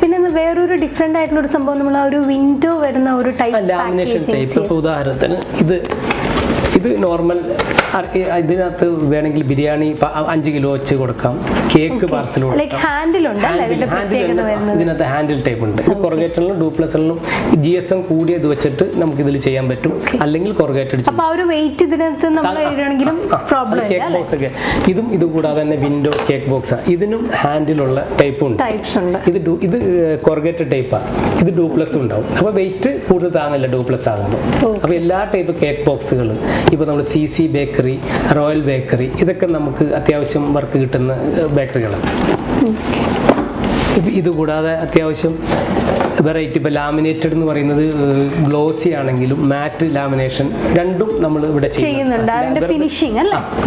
പിന്നെ വേറൊരു ഡിഫറെന്റ് ആയിട്ടുള്ള ഒരു സംഭവം, നമ്മൾ ആ ഒരു വിൻഡോ വരുന്ന ഒരു ടൈപ്പ് ലാമിനേഷൻ ടൈപ്പ്. ഇപ്പോൾ ഉദാഹരണത്തിന് ഇത് നോർമൽ, ഇതിനകത്ത് വേണമെങ്കിൽ ബിരിയാണി 5 കിലോ വെച്ച് കൊടുക്കാം, കേക്ക് പാർസൽ കൊടുക്കാം. ഇതിനകത്ത് ഹാൻഡിൽ ടൈപ്പ് ഉണ്ട്. ഇത് കൊറഗേറ്ററിലും ഡ്യൂപ്ലസിലും GSM കൂടിയ ഇത് വെച്ചിട്ട് നമുക്ക് ഇതിൽ ചെയ്യാൻ പറ്റും. അല്ലെങ്കിൽ കൊറഗേറ്റഡ് കേക്ക് ബോക്സ് ഒക്കെ. ഇത് കൂടാതെ തന്നെ വിൻഡോ കേക്ക് ബോക്സ്, ഇതിനും ഹാൻഡിലുള്ള ടൈപ്പ് ഉണ്ട്. ഇത് കൊറഗേറ്റഡ് ടൈപ്പാണ്. ഇത് ഡ്യൂപ്ലസ് ഉണ്ടാവും. അപ്പോൾ വെയിറ്റ് കൂടുതൽ താങ്ങില്ല ഡ്യൂപ്ലസ് ആകുമ്പോൾ. അപ്പോൾ എല്ലാ ടൈപ്പ് കേക്ക് ബോക്സുകളും ഇപ്പോൾ നമ്മൾ CC ബേക്കറി, റോയൽ ബേക്കറി, ഇതൊക്കെ നമുക്ക് അത്യാവശ്യം വർക്ക് കിട്ടുന്ന ബേക്കറികളാണ്. ഇതുകൂടാതെ അത്യാവശ്യം വെറൈറ്റി ഇപ്പോൾ ലാമിനേറ്റഡ് എന്ന് പറയുന്നത് ഗ്ലോസി ആണെങ്കിലും മാറ്റ് ലാമിനേഷൻ രണ്ടും നമ്മൾ ഇവിടെ ചെയ്യുന്നുണ്ട്.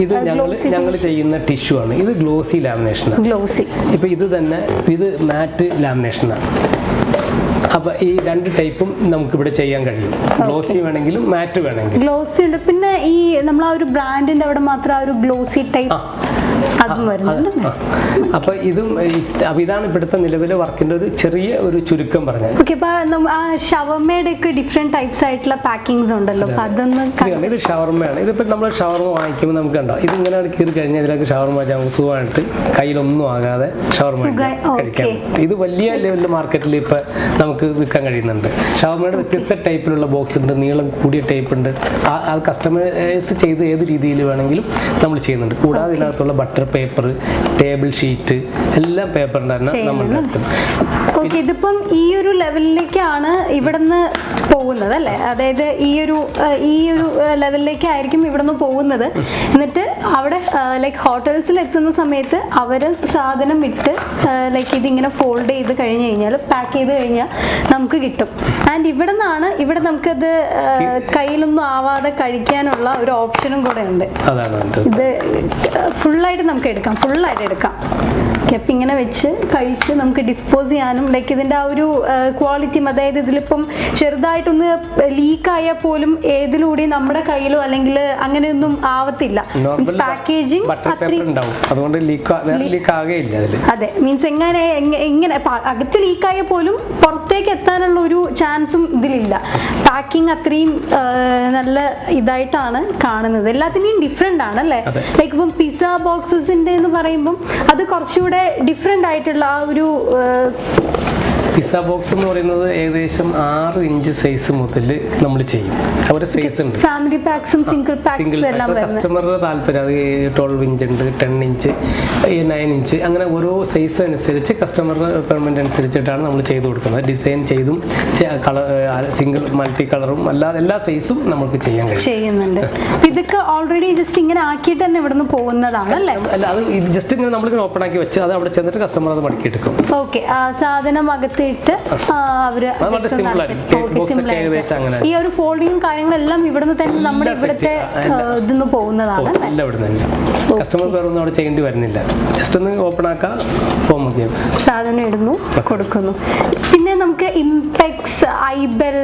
ഇത് ഞങ്ങൾ ചെയ്യുന്ന ടിഷ്യൂ ആണ്. ഇത് ഗ്ലോസി ലാമിനേഷനാണ്. ഇപ്പൊ ഇത് മാറ്റ് ലാമിനേഷനാണ്. അപ്പൊ ഈ 2 ടൈപ്പും നമുക്ക് ഇവിടെ ചെയ്യാൻ കഴിയും. ഗ്ലോസി വേണമെങ്കിലും മാറ്റ് വേണമെങ്കിലും. ഗ്ലോസി ഉണ്ട്. പിന്നെ ഈ നമ്മൾ ആ ഒരു ബ്രാൻഡിന്റെ അവിടെ മാത്രം ആ ഒരു ഗ്ലോസി ടൈപ്പ് അപ്പൊ ഇതാണ് ഇവിടുത്തെ നിലവിലെ വർക്കിന്റെ ഒരു ചെറിയ ഒരു ചുരുക്കം പറഞ്ഞത്. ഷവർമയുടെ ഒക്കെ ഡിഫറെന്റ് ടൈപ്സ് ആയിട്ടുള്ള പാക്കിങ്സ് ഉണ്ടല്ലോ. ഇത് ഷവർമയാണ്. ഇതിപ്പോ നമ്മൾ ഷവർമ വാങ്ങിക്കുമ്പോൾ നമുക്ക് കണ്ടോ, ഇത് ഇങ്ങനെ കീറി കഴിഞ്ഞാൽ ഇതിലേക്ക് ഷവർമ നമുക്ക് സുഖമായിട്ട് കയ്യിലൊന്നും ആകാതെ ഷവർമ കഴിക്കാൻ പറ്റും. ഇത് വലിയ ലെവലിൽ മാർക്കറ്റിൽ ഇപ്പൊ നമുക്ക് വിൽക്കാൻ കഴിയുന്നുണ്ട്. ഷവർമയുടെ വ്യത്യസ്ത ടൈപ്പിലുള്ള ബോക്സ് ഉണ്ട്, നീളം കൂടിയ ടൈപ്പ് ഉണ്ട്. അത് കസ്റ്റമൈസ് ചെയ്ത് ഏത് രീതിയിൽ വേണമെങ്കിലും നമ്മൾ ചെയ്യുന്നുണ്ട്. കൂടാതെ ഇതിനകത്തുള്ള ബട്ടർ പേപ്പർ, ടേബിൾ ഷീറ്റ്, എല്ലാം പേപ്പറിന്റെ തന്നെ നമ്മൾ നടത്തും. ഇതിപ്പം ഈ ഒരു ലെവലിലേക്കാണ് ഇവിടുന്ന് പോകുന്നത് അല്ലേ? അതായത് ഈ ഒരു ലെവലിലേക്കായിരിക്കും ഇവിടുന്ന് പോകുന്നത്. എന്നിട്ട് അവിടെ ലൈക്ക് ഹോട്ടൽസിൽ എത്തുന്ന സമയത്ത് അവർ സാധനം ഇട്ട് ലൈക്ക് ഇതിങ്ങനെ ഫോൾഡ് ചെയ്ത് കഴിഞ്ഞ് കഴിഞ്ഞാൽ, പാക്ക് ചെയ്ത് കഴിഞ്ഞാൽ നമുക്ക് കിട്ടും. ആൻഡ് ഇവിടെ നമുക്കത് കയ്യിലൊന്നും ആവാതെ കഴിക്കാനുള്ള ഒരു ഓപ്ഷനും കൂടെ ഉണ്ട്. ഇത് ഫുള്ളായിട്ട് നമുക്ക് എടുക്കാം, ഫുള്ളായിട്ട് എടുക്കാം. അപ്പം ഇങ്ങനെ വെച്ച് കഴിച്ച് നമുക്ക് ഡിസ്പോസ് ചെയ്യാനും ലൈക്ക് ഇതിൻ്റെ ആ ഒരു ക്വാളിറ്റിയും, അതായത് ഇതിലിപ്പം ചെറുതായിട്ടൊന്ന് ലീക്കായാൽ പോലും ഏതിലൂടെയും നമ്മുടെ കയ്യിലോ അല്ലെങ്കിൽ അങ്ങനെയൊന്നും ആവത്തില്ല. പാക്കേജിങ് അതെ, മീൻസ് എങ്ങനെ അകത്ത് ലീക്കായാൽ പോലും പുറത്തേക്ക് എത്താനുള്ള ഒരു ചാൻസും ഇതിലില്ല. പാക്കിംഗ് അത്രയും നല്ല ഇതായിട്ടാണ് കാണുന്നത്. എല്ലാത്തിനെയും ഡിഫറെൻ്റ് ആണ് അല്ലേ? ലൈക്ക് ഇപ്പം പിസ്സ ബോക്സസിൻ്റെ എന്ന് പറയുമ്പം അത് കുറച്ചുകൂടെ ഡിഫറെൻ്റ് ആയിട്ടുള്ള ആ ഒരു പിസ്സ ബോക്സ് എന്ന് പറയുന്നത് ഏകദേശം 6 ഇഞ്ച് സൈസ് മുതൽ നമ്മൾ ചെയ്യും. അവരുടെ സൈസ് ഉണ്ട്. ഫാമിലി പാക്സും സിംഗിൾ പാക്സും എല്ലാം വരുന്നത് കസ്റ്റമറുടെ താല്പര്യം. അത് 12 ഇഞ്ച് ഉണ്ട്, 10 ഇഞ്ച്, 9 ഇഞ്ച്, അങ്ങനെ ഓരോ സൈസ് അനുസരിച്ച് കസ്റ്റമറുടെ റിക്വയർമെന്റ് അനുസരിച്ചിട്ടാണ് നമ്മൾ ചെയ്ത് കൊടുക്കുന്നത്. ഡിസൈൻ ചെയ്തും കളർ സിംഗിൾ മൾട്ടി കളറും അല്ലാതെ എല്ലാ സൈസും നമുക്ക് ചെയ്യാൻ കഴിയും. ചെയ്യുന്നുണ്ട്. ഇതൊക്കെ ഓൾറെഡി ജസ്റ്റ് ഇങ്ങനെ ആക്കിയിട്ട് തന്നെ ഇവിടുന്ന് പോകുന്നതാണ് അല്ലേ? അല്ല, അത് ജസ്റ്റ് ഇങ്ങനെ നമ്മളിങ്ങനെ ഓപ്പൺ ആക്കി വെച്ച് അത് അവിടെ ചെന്നിട്ട് കസ്റ്റമർ അത് മടക്കിയെടുക്കും. ഓക്കെ, സാധനം അകത്തിട്ട് അവര് ഈ ഒരു ഫോൾഡിങ്ങും കാര്യങ്ങളെല്ലാം ഇവിടുന്ന് തന്നെ നമ്മുടെ ഇവിടുത്തെ ഇതൊന്ന് പോകുന്നതാണ് അല്ല, ഇവിടെ തന്നെ കസ്റ്റമർ വേറൊന്നും അവിടെ ചെയ്യേണ്ടി വരുന്നില്ല. ജസ്റ്റ് ഒന്ന് ഓപ്പൺ ആക്കാം, സാധനം ഇടുന്നു, കൊടുക്കുന്നു. പിന്നെ നമുക്ക് ഇംപെക്സ്, ഐബെൽ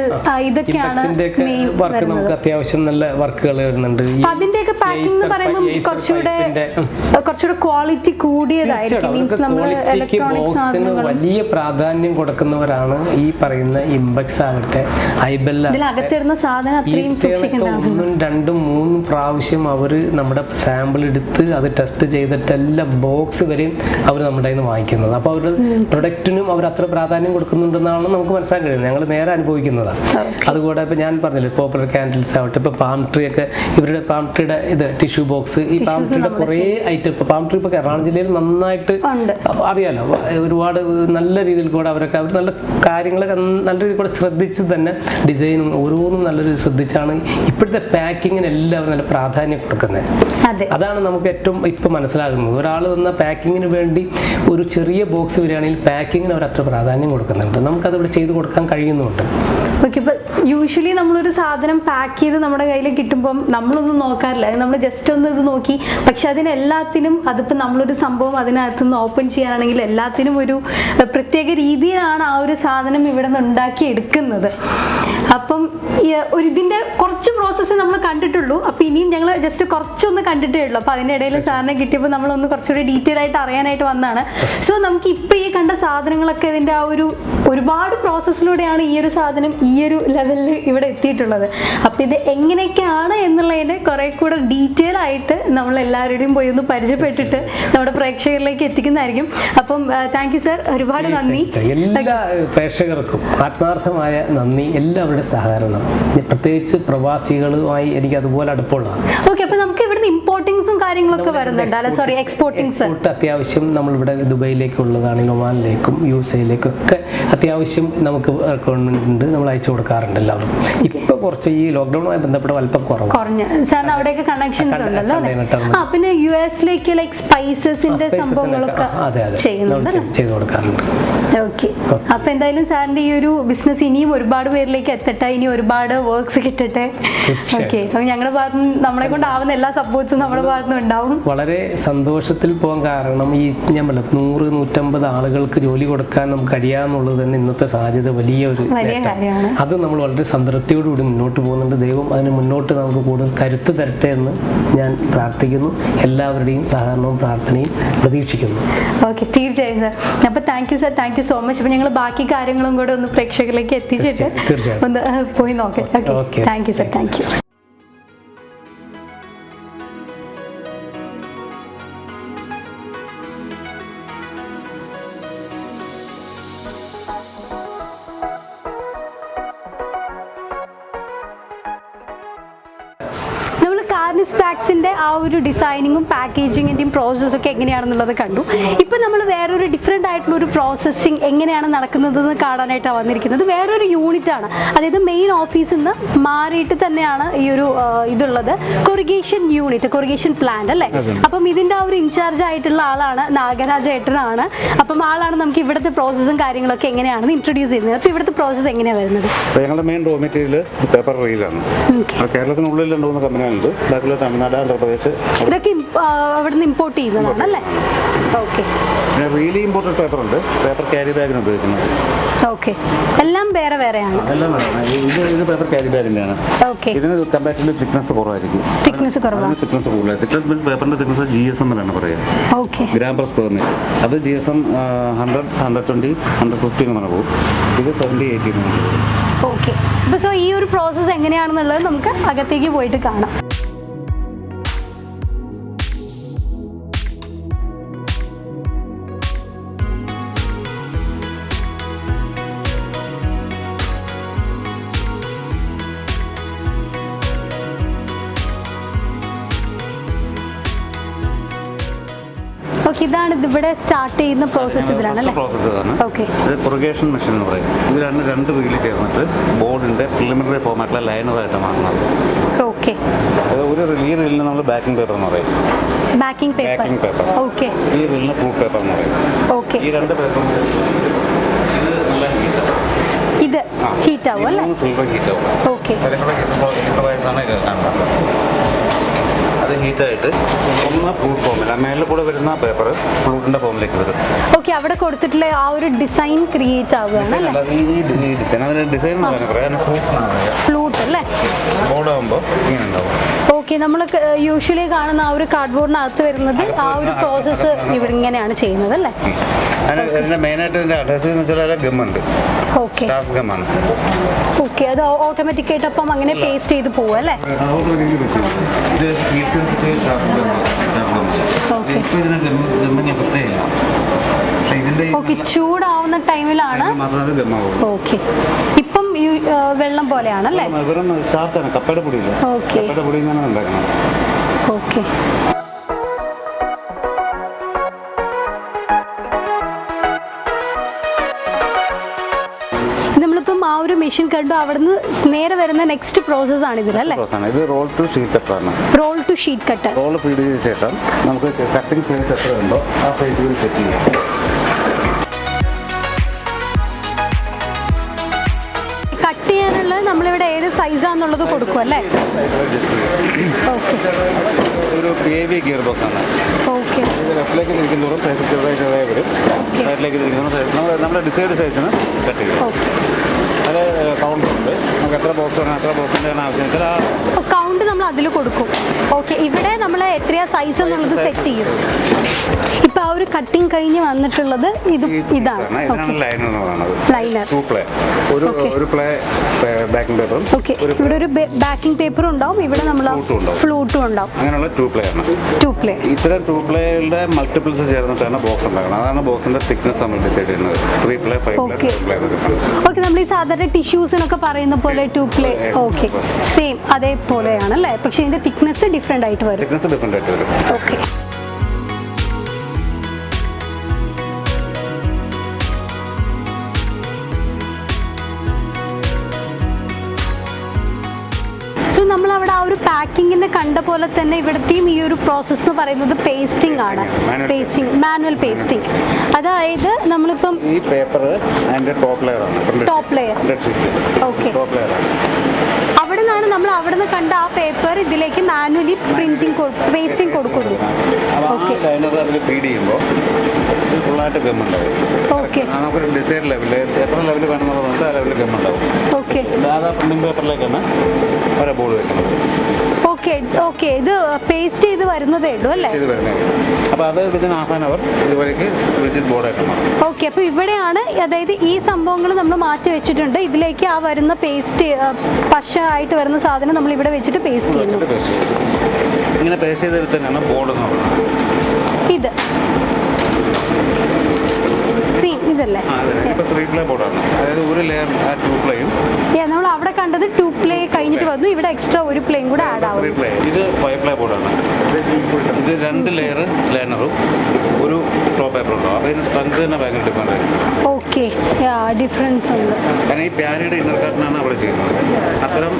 ഇതൊക്കെയാണ് വർക്ക്. നമുക്ക് അത്യാവശ്യം നല്ല വർക്കുകൾ വരുന്നുണ്ട്. അതിന്റെയൊക്കെ പാക്കിംഗ് എന്ന് പറയുമ്പോൾ കുറച്ചുകൂടെ ക്വാളിറ്റി കൂടിയതായിരിക്കും. മീൻസ് നമ്മൾ ഇലക്ട്രോണിക്സ് വലിയ പ്രാധാന്യം കൊടുക്കുന്നവരാണ് ഈ പറയുന്ന ഇംപെക്സ് ആകട്ടെ, ഐബെൽ അകത്തിരുന്ന സാധനം അത്രയും 1, 2, 3 പ്രാവശ്യം അവർ നമ്മുടെ സാമ്പിൾ എടുത്ത് അത് ടെസ്റ്റ് ചെയ്തിട്ടെല്ലാം ബോക്സ് വരെയും അവർ നമ്മുടെ കയ്യിൽ നിന്ന് വാങ്ങിക്കുന്നത്. അപ്പോൾ അവരുടെ പ്രൊഡക്റ്റിനും അവർ അത്ര പ്രാധാന്യം കൊടുക്കുന്നുണ്ടെന്നാണ് നമുക്ക് മനസ്സിലാക്കാൻ കഴിയുന്നത്. ഞങ്ങൾ നേരെ അനുഭവിക്കുന്നതാണ്. അതുകൂടെ ഇപ്പോൾ ഞാൻ പറഞ്ഞില്ലേ, പോപ്പുലർ ക്യാൻഡിൽസ് ആവട്ടെ, ഇപ്പോൾ പാം ട്രീ ഒക്കെ, ഇവരുടെ പാം ട്രീയുടെ ഇത് ടിഷ്യൂ ബോക്സ്, ഈ പാം ട്രീയുടെ കുറേ ഐറ്റം ഇപ്പോൾ പാം ട്രീ ഇപ്പോൾ എറണാകുളം ജില്ലയിൽ നന്നായിട്ട് അറിയാലോ. ഒരുപാട് നല്ല രീതിയിൽ കൂടെ അവർ നല്ല കാര്യങ്ങളൊക്കെ നല്ല രീതിയിൽ കൂടെ ശ്രദ്ധിച്ച് തന്നെ ഡിസൈനും ഓരോന്നും നല്ല രീതിയിൽ ശ്രദ്ധിച്ചാണ് ഇപ്പോഴത്തെ പാക്കിങ്ങിന് എല്ലാവരും നല്ല പ്രാധാന്യം കൊടുക്കുന്നത്. അതാണ് നമുക്ക് ഏറ്റവും ഇപ്പം മനസ്സിലാകുന്നത്. ഒരാൾ വന്ന പാക്കിങ്ങിന് വേണ്ടി ഒരു ചെറിയ ബോക്സ് വരികയാണെങ്കിൽ പാക്കിങ്ങിന് അവർ അത്ര പ്രാധാന്യം കൊടുക്കുന്നുണ്ട്. നമുക്കത് ഇവിടെ ചെയ്ത് കൊടുക്കാൻ കഴിയുന്നുണ്ട്. ഓക്കെ, ഇപ്പം യൂഷ്വലി നമ്മളൊരു സാധനം പാക്ക് ചെയ്ത് നമ്മുടെ കയ്യിൽ കിട്ടുമ്പം നമ്മളൊന്നും നോക്കാറില്ല, നമ്മൾ ജസ്റ്റ് ഒന്ന് ഇത് നോക്കി. പക്ഷെ അതിനെല്ലാത്തിനും അതിപ്പോൾ നമ്മളൊരു സംഭവം അതിനകത്തുനിന്ന് ഓപ്പൺ ചെയ്യാനാണെങ്കിൽ എല്ലാത്തിനും ഒരു പ്രത്യേക രീതിയിലാണ് ആ ഒരു സാധനം ഇവിടെ നിന്ന് ഉണ്ടാക്കി എടുക്കുന്നത്. അപ്പം ഒരു ഇതിൻ്റെ കുറച്ച് പ്രോസസ്സ് നമ്മൾ കണ്ടിട്ടുള്ളൂ. അപ്പം ഇനിയും ഞങ്ങൾ ജസ്റ്റ് കുറച്ചൊന്ന് കണ്ടിട്ടേ ഉള്ളൂ. അപ്പോൾ അതിൻ്റെ ഇടയിൽ സാധനം കിട്ടിയപ്പോൾ നമ്മളൊന്ന് കുറച്ചുകൂടി ഡീറ്റെയിൽ ആയിട്ട് അറിയാനായിട്ട് വന്നതാണ്. സോ നമുക്ക് ഇപ്പോൾ ഈ കണ്ട സാധനങ്ങളൊക്കെ ഇതിൻ്റെ ആ ഒരുപാട് പ്രോസസ്സിലൂടെയാണ് ഈ ഒരു സാധനം ഈ ഒരു ലെവലിൽ ഇവിടെ എത്തിയിട്ടുള്ളത്. അപ്പോൾ ഇത് എങ്ങനെയൊക്കെയാണ് എന്നുള്ളതിൻ്റെ കുറേ കൂടെ ഡീറ്റെയിൽ ആയിട്ട് നമ്മൾ എല്ലാവരുടെയും പോയി ഒന്ന് പരിചയപ്പെട്ടിട്ട് നമ്മുടെ പ്രേക്ഷകരിലേക്ക് എത്തിക്കുന്നതായിരിക്കും. അപ്പം താങ്ക് യു സർ, ഒരുപാട് നന്ദി. എല്ലാ പ്രേക്ഷകർക്കും ആത്മാർത്ഥമായ നന്ദി. എല്ലാവരുടെ സഹകരണം, പ്രത്യേകിച്ച് പ്രവാസികളുമായി എനിക്ക് അതുപോലെ അടുപ്പമുള്ളതാണ്. ഓക്കെ, അപ്പോൾ നമുക്ക് ഇവിടുന്ന് ഇമ്പോർട്ടിങ്സും കാര്യങ്ങളൊക്കെ വരുന്നുണ്ട് അല്ല, സോറി എക്സ്പോർട്ടിങ്സ് അത്യാവശ്യം നമ്മളിവിടെ ദുബൈയിലേക്ക് ഉള്ളതാണെങ്കിൽ ഒമാനിലേക്കും USA-ലേക്കും ഒക്കെ അത്യാവശ്യം നമുക്ക് റിക്വയർമെന്റ് ഉണ്ട്. നമ്മൾ അയച്ചു കൊടുക്കാറുണ്ട് എല്ലാവർക്കും. ഇപ്പൊ കുറച്ച് ഈ ലോക്ക്ഡൌണുമായി ബന്ധപ്പെട്ട് അല്പം കുറഞ്ഞു. സാറിന് അവിടെയൊക്കെ കണക്ഷൻസ് ഉണ്ടല്ലോ. പിന്നെ US-ലേക്ക് ലൈക്ക് സ്പൈസസിന്റെ സംഭവങ്ങളൊക്കെ ചെയ്തു കൊടുക്കാറുണ്ട്. ഓക്കെ, അപ്പൊ എന്തായാലും സാറിന്റെ ഈ ഒരു ബിസിനസ് ഇനിയും ഒരുപാട് പേരിലേക്ക് എത്തട്ടെ, ഇനി ഒരുപാട് വർക്ക്സ് കിട്ടട്ടെ. ഓക്കെ, അപ്പൊ ഞങ്ങളുടെ ഭാഗത്ത് നമ്മളെ കൊണ്ടാവുന്ന എല്ലാ സപ്പോർട്ട്സും നമ്മുടെ ഭാഗത്തുനിന്ന് ഉണ്ടാവും. വളരെ സന്തോഷത്തിൽ പോകാൻ കാരണം ഈ ഞാൻ 100-150 ആളുകൾക്ക് ജോലി കൊടുക്കാൻ നമുക്ക് കഴിയാന്നുള്ളത് തന്നെ ഇന്നത്തെ സാധ്യത വലിയ കാര്യമാണ്. അത് നമ്മൾ വളരെ സംതൃപ്തിയോടുകൂടി മുന്നോട്ട് പോകുന്നുണ്ട്. ദൈവം അതിന് മുന്നോട്ട് നമുക്ക് കൂടുതൽ കരുത്ത് തരട്ടെ എന്ന് ഞാൻ പ്രാർത്ഥിക്കുന്നു. എല്ലാവരുടെയും സഹകരണവും പ്രാർത്ഥനയും പ്രതീക്ഷിക്കുന്നു. ഓക്കെ, തീർച്ചയായും സാർ. അപ്പോൾ thank you sir, thank you so much. അപ്പോൾ ഞങ്ങൾ ബാക്കി കാര്യങ്ങളും കൂടെ ഒന്ന് പ്രേക്ഷകരിലേക്ക് എത്തിച്ചിട്ട് ഒന്ന് പോയി നോക്കാം. Okay, thank you sir, thank you. പാക്സിൻ്റെ ആ ഒരു ഡിസൈനിങ്ങും പാക്കേജിങ്ങിൻ്റെയും പ്രോസസ്സൊക്കെ എങ്ങനെയാണെന്നുള്ളത് കണ്ടു. ഇപ്പം നമ്മൾ വേറൊരു ഡിഫറെൻ്റ് ആയിട്ടുള്ള ഒരു പ്രോസസ്സിങ് എങ്ങനെയാണ് നടക്കുന്നതെന്ന് കാണാനായിട്ടാണ് വന്നിരിക്കുന്നത്. വേറൊരു യൂണിറ്റാണ്, അതായത് മെയിൻ ഓഫീസിൽ നിന്ന് മാറിയിട്ട് തന്നെയാണ് ഈ ഒരു ഇതുള്ളത്. കൊറിഗേഷൻ യൂണിറ്റ്, കൊറിഗേഷൻ പ്ലാന്റ് അല്ലേ? അപ്പം ഇതിൻ്റെ ആ ഒരു ഇൻചാർജ് ആയിട്ടുള്ള ആളാണ് നാഗരാജ ഏട്ടനാണ്. അപ്പം ആളാണ് നമുക്ക് ഇവിടുത്തെ പ്രോസസ്സും കാര്യങ്ങളൊക്കെ എങ്ങനെയാണെന്ന് ഇൻട്രൊഡ്യൂസ് ചെയ്യുന്നത്. അപ്പോൾ ഇവിടുത്തെ പ്രോസസ്സ് എങ്ങനെയാണ് വരുന്നത്? ഞങ്ങളുടെ മെയിൻ റോ മെറ്റീരിയൽ പേപ്പർ റീലാണ്. കേരളത്തിനുള്ളിൽ 2-3 കമ്പനികളുണ്ട്. ബാക്കിയുള്ള തമിഴ്നാട്, ആന്ധ്രാപ്രദേശ്, ഇതൊക്കെ അവിടുന്ന് ഇമ്പോർട്ട് ചെയ്യുന്നതാണ് അല്ലേ? ഓക്കെ, പിന്നെ റീലി ഇമ്പോർട്ടഡ് പേപ്പർ ഉണ്ട്, പേപ്പർ ക്യാരി ബാഗിന് ഉപയോഗിക്കുന്നത്. ഓക്കെ, എല്ലാം വേറെ വേറെയാണ്. ഇത് പേപ്പർ ക്യാരി ബാഗിൻ്റെയാണ്. ഇതിന് കമ്പാരിറ്റീവ്ലി തിക്നെസ് കുറവായിരിക്കും. തിക്നെസ് കുറവാണ്. തിക്നെസ് കൂടുതലാണ്. തിക്നെസ് മീൻസ് പേപ്പറിന്റെ തിക്നെസ് GSM എന്നാണ് പറയുക. Okay, gram per square metre. അത് GSM 100, 120, 150 എന്നാണ് പോകും. ഇത് 70, 80. ഓക്കെ, അപ്പോൾ സോ ഈ ഒരു പ്രോസസ്സ് എങ്ങനെയാണെന്നുള്ളത് നമുക്ക് അകത്തേക്ക് പോയിട്ട് കാണാം. ഇതാണ് ഇതിവിടെ സ്റ്റാർട്ട് ചെയ്യുന്ന പ്രോസസ്സ് ഇതിലാണ് അല്ലേ? പ്രോസസ്സ് ആണ്. ഓക്കെ. ഇത് കൊറിഗേഷൻ മെഷീൻ എന്ന് പറയും. ഇതിലാണ് രണ്ട് വീല് ചേർന്നിട്ട് ബോർഡിന്റെ പ്രിലിമിനറി ഫോമാറ്റിലെ ലൈനറായിട്ട് മാറുന്നത്. ഓക്കെ. ഒരു ഈ റീലിന് നമ്മൾ ബാക്കിംഗ് പേപ്പർ എന്ന് പറയും. Backing paper. ഓക്കെ. ഈ റീലിന് പ്രൂഫ് പേപ്പർ എന്ന് പറയും. ഓക്കെ. ഈ രണ്ട് പേപ്പർ ഇത് നല്ല ഇത് ഹീറ്റ് ആവും അല്ലേ? സിൽവർ ഹീറ്റ് ആവും. ഓക്കെ. അത് ഹീറ്റായിട്ട് ഒന്ന് ഫ്ലൂട്ട് ഫോമിൽ മേളിൽ കൂടെ വരുന്ന പേപ്പർ ഫ്ലൂട്ടിന്റെ ഫോമിലേക്ക് വരും. ഓക്കെ. അവിടെ കൊടുത്തിട്ടുള്ള ആ ഒരു ഡിസൈൻ ക്രിയേറ്റ് ആവുകയാണ് അല്ലേ? ഈ ഡിസൈൻ അതിന് ഡിസൈൻ ഫ്ലൂട്ട് അല്ലേ? ബോർഡ് ആകുമ്പോൾ ഇങ്ങനെ ഉണ്ടാവും. ഓക്കെ. നമ്മൾ യൂഷ്വലി കാണുന്ന ആ ഒരു കാർഡ്ബോർഡിനകത്ത് വരുന്നത് ആ ഒരു പ്രോസസ്സ് ഇവിടെ ഇങ്ങനെയാണ് ചെയ്യുന്നത് അല്ലേ? അതിന്റെ മെയിനായിട്ട് ഇതിന്റെ അഡ്രസ്സ് എന്ന് വെച്ചാൽ ഗമ്മുണ്ട്. ഓക്കെ. സ്റ്റാഫ് ഗമ്മാണ്. ഓക്കെ. അത് ഓട്ടോമാറ്റിക് ആയിട്ട് അപ്പം അങ്ങനെ പേസ്റ്റ് ചെയ്ത് പോവും അല്ലേ? ഓക്കെ. ചൂടാവുന്ന ടൈമിലാണ്. ഓക്കെ. ഇപ്പം വെള്ളം പോലെയാണല്ലേ? കപ്പയുടെ പൊടിയില്ല. ഓക്കെ. കപ്പയുടെ പൊടിയിൽ നിന്നാണ് ഉണ്ടാക്കണം. ഓക്കെ. നമ്മളിപ്പം ആ ഒരു മെഷീൻ കണ്ടു, അവിടുന്ന് നേരെ വരുന്ന നെക്സ്റ്റ് പ്രോസസ് ആണ് ഇതിലല്ലേ? ഇത് റോൾ ടു ഷീറ്റ് കട്ടർ ആണ്. Roll to sheet cutter. Roll feed ചെയ്ത ശേഷം നമുക്ക് കട്ടിംഗ് സൈസ് എത്ര ഉണ്ടോ ആ സൈസിൽ സെറ്റ് ചെയ്യാം. കട്ട് ചെയ്യാനുള്ളത് നമ്മളിവിടെ ഏത് സൈസാന്നുള്ളത് കൊടുക്കും അല്ലേ? ഓക്കെ. ഒരു ബേബി ഗിയർ ബോക്സ് ആണ്. ഓക്കെ. ലെഫ്റ്റിലേക്ക് തിരിക്കുന്നതോറും സൈസ് ചെറുതായി വരും. റൈറ്റിലേക്ക് തിരിക്കുന്ന സൈസ് നമ്മുടെ ഡിസൈഡ് സൈസിന് കട്ട് ചെയ്യും. ഓക്കെ. അത് കൗണ്ടർ ഉണ്ട്. നമുക്ക് എത്ര ബോക്സ് വേണം എത്ര ബോക്സിൻ്റെ ആവശ്യം വെച്ചാൽ ആ കൗണ്ട് നമ്മൾ അതിൽ കൊടുക്കും. ഓക്കെ. ഇവിടെ നമ്മൾ എത്രയാ സൈസ് എന്നുള്ളത് സെറ്റ് ചെയ്യും. ഇപ്പൊ ആ ഒരു കട്ടിങ് കഴിഞ്ഞ് വന്നിട്ടുള്ളത് ഇതാണ്. ലൈനർ എന്ന് പറയുന്നത്. ലൈനർ. ടു പ്ലേ ഒരു പ്ലേ ബാക്കിംഗ് പേപ്പറും. ഓക്കെ. ഇവിടെ ഒരു ബാക്കിംഗ് പേപ്പറും ഉണ്ടാവും, ഇവിടെ നമ്മൾ ഫ്ലൂട്ടും ഉണ്ടാവും. അങ്ങനെയുള്ള ടു പ്ലേ ആണ്. Two ply. ഇത്തരം ടു പ്ലേകളുടെ മൾട്ടിപ്പിൾസ് ചേർന്നിട്ടാണ് ബോക്സ് ഉണ്ടാക്കുന്നത്. അതാണ് ബോക്സിന്റെ തിക്നെസ് നമ്മൾ ഡിസൈഡ് ചെയ്യുന്നത്. 3 പ്ലേ 5 പ്ലേ 7 പ്ലേ എന്നൊക്കെ. ഓക്കെ. നമ്മൾ ഈ സാധാരണ ടിഷ്യൂസിനൊക്കെ പറയുന്ന പോലെ ടു പ്ലേ. ഓക്കെ. സെയിം അതേപോലെയാണ് അല്ലേ? പക്ഷെ ഇതിന്റെ തിക്നെസ് ഡിഫറെന്റ് ആയിട്ട് വരും. തിക്നെസ് ഡിഫറെന്റ് ആയിട്ട് വരും. ഓക്കെ. സോ നമ്മൾ അവിടെ ആ ഒരു പാക്കിങ്ങിനെ കണ്ട പോലെ തന്നെ ഇവിടത്തെയും ഈ ഒരു പ്രോസസ്സ് എന്ന് പറയുന്നത് പേസ്റ്റിംഗ് ആണ്. Pasting, manual pasting. അതായത് നമ്മളിപ്പം ഈ പേപ്പർ അതിന്റെ ടോപ്പ് ലെയർ ആണ്. Top layer. Okay. Top layer ആണ്. അവിടെ നിന്നാണ് നമ്മൾ അവിടെ നിന്ന് കണ്ട ആ പേപ്പർ ഇതിലേക്ക് മാനുവലി പേസ്റ്റിംഗ് കൊടുക്കുന്നു. ഓക്കെ. ലൈനർ അതിൽ ഫീഡ് ചെയ്യുമ്പോൾ ഫുള്ളായിട്ട് ഗമ്മുണ്ടാവും. ഓക്കെ. നമുക്കൊരു ഡിസൈൻ ലെവലിൽ എത്ര ലെവലിൽ വേണമെന്നുള്ളത് ആ ലെവലിൽ ഗമ്മുണ്ടാവും. ഓക്കെ. സാധാ പ്രിന്റിംഗ് പേപ്പറിലേക്കാണ് ഓരോ ബോർഡ് വെക്കുന്നത്. ഓക്കെ. ഓക്കെ. ഇത് പേസ്റ്റ് ചെയ്ത് വരുന്നതേ ഉള്ളൂ അല്ലേ? അപ്പോൾ അത് വിതിൻ ഹാഫ് ആൻ അവർ ഇതുവരേക്ക് റിജിഡ് ബോർഡായിട്ട് മാറും. ഓക്കെ. അപ്പോൾ ഇവിടെയാണ്, അതായത് ഈ സംഭവങ്ങൾ നമ്മൾ മാറ്റി വെച്ചിട്ടുണ്ട്. ഇതിലേക്ക് ആ വരുന്ന പേസ്റ്റ് പശ ആയിട്ട് വരുന്ന സാധനം നമ്മൾ ഇവിടെ വെച്ചിട്ട് പേസ്റ്റ് ചെയ്യുന്നു. ഇങ്ങനെ പേസ്റ്റ് ചെയ്തിട്ട് തന്നെയാണ് ബോർഡ് എന്ന് പറയുന്നത്. ഇത് ഇതല്ലേ? ഇപ്പോൾ 3 പ്ലേ ബോർഡാണ്. അതായത് ഒരു ലെയർ ആ 2 പ്ലേയും നമ്മൾ അവിടെ കണ്ടത് 2 പ്ലേ കഴിഞ്ഞിട്ട് വന്നു. ഇവിടെ എക്സ്ട്രാ ഒരു പ്ലേയും കൂടെ ആഡ് ആവും. 3 പ്ലേ. ഇത് 5 പ്ലേ ബോർഡാണ്. ഇത് 2 ലെയർ ലൈനറും ഒരു ടോപ്പ് പേപ്പറും ഉണ്ടാവും. അപ്പോൾ ഇതിന് സ്ട്രെങ്ത് തന്നെ ഭയങ്കര ഡിഫറൻറ്റ് ആയിരിക്കും. ഓക്കെ. ഡിഫറൻസ് ഉണ്ട്. കാരണം ഈ പ്യാരിയുടെ ഇന്നർ കട്ടിനാണ് അവിടെ ചെയ്യുന്നത്. അത്തരം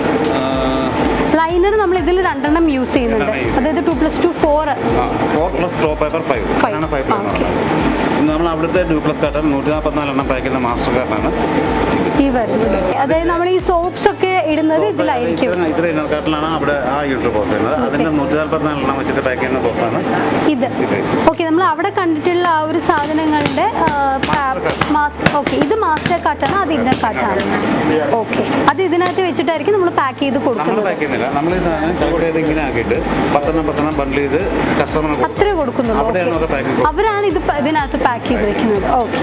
ലൈനർ നമ്മൾ ഇതിൽ 2 യൂസ് ചെയ്യുന്നുണ്ട്. അതായത് 2+2 4 4+ ടോപ്പ് പേപ്പർ 5 ആണ്. 5 പ്ലേ. നമ്മൾ അവിടുത്തെ 2+ കാർട്ടൺ 144 പാക്ക് ചെയ്യുന്ന മാസ്റ്റർ കാർട്ടാണ് ഈ വരുന്നത്. അതായത് നമ്മൾ ഈ സോപ്സ് ഒക്കെ ഇടുന്നത് ഇതിലായിരിക്കും. ഇത്ര ഇന്നർ കാർട്ടണിലാണ് അവിടെ ആ യൂട്ടർ ബോക്സ് ചെയ്യുന്നത്. അതിന്റെ 144 വെച്ചിട്ട് പാക്ക് ചെയ്യുന്ന ബോക്സാണ് ഇത്. ഓക്കെ. നമ്മൾ അവിടെ കണ്ടിട്ടുള്ള ആ ഒരു സാധനങ്ങളുടെ ഓക്കെ. ഇത് മാസ്റ്റർ കാർട്ടാണ്, അത് ഇന്നർ കാർട്ടാണ്. ഓക്കെ. അത് ഇതിനകത്ത് വെച്ചിട്ടായിരിക്കും നമ്മൾ പാക്ക് ചെയ്ത് കൊടുക്കുന്നത്. പാക്ക് ചെയ്യുന്നില്ല, നമ്മൾ ഈ സാധനം ചവിട്ടിയത് ഇങ്ങനെ ആക്കിയിട്ട് 10 ബണ്ടിൽ ചെയ്ത് കസ്റ്റമറിന് അത്രേ കൊടുക്കുന്നുള്ളൂ. അവരാണ് ഇത് ഇതിനകത്ത് പാക്ക് ചെയ്ത് വെക്കുന്നത്. ഓക്കെ.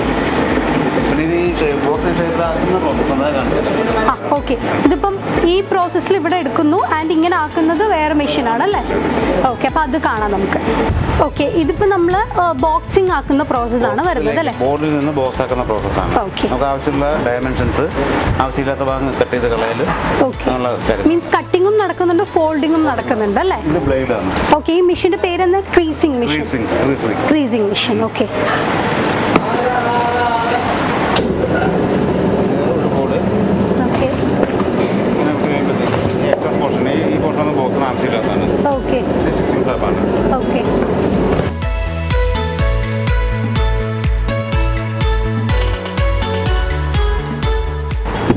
പിന്നെ ഇത് ഈ ബോക്സ് ഷേപ്പിലാക്കുന്ന പ്രോസസ്സ് അത് കാണിച്ചിട്ടുണ്ട്. ആ ഓക്കെ. ഇതിപ്പം ഈ പ്രോസസ്സിൽ ഇവിടെ എടുക്കുന്നു ആൻഡ് ഇങ്ങനെ ആക്കുന്നത് വേറെ മെഷീനാണല്ലേ? ഓക്കെ, അപ്പോൾ അത് കാണാം നമുക്ക്. ഓക്കെ, ഇതിപ്പോൾ നമ്മൾ ബോക്സിംഗ് ആക്കുന്ന പ്രോസസ്സാണ് വരുന്നത് അല്ലേ? ബോർഡിൽ നിന്ന് ബോക്സ് ആക്കുന്ന പ്രോസസ്സാണ്. ഓക്കെ. നമുക്ക് ആവശ്യമുള്ള ഡയമെൻഷൻസ്, ആവശ്യമില്ലാത്ത ഭാഗം കട്ട് ചെയ്ത് കളയൽ, ഓക്കെ. അങ്ങനെയുള്ള കാര്യം. മീൻസ് കട്ടിങ്ങും നടക്കുന്നുണ്ട്, ഫോൾഡിങ്ങും നടക്കുന്നുണ്ട് അല്ലേ? ഇത് ബ്ലേഡാണ്. ഓക്കെ, ഈ മെഷീൻ്റെ പേരെന്താ? Creasing machine. Creasing machine. Okay. Excess portion, ഈ പോർഷൻ ഒന്നും ബോക്സിന് ആവശ്യമില്ലാത്തതാണ്. ഓക്കെ. സ്റ്റിച്ചിങ് ടാപ്പാണ്. Okay.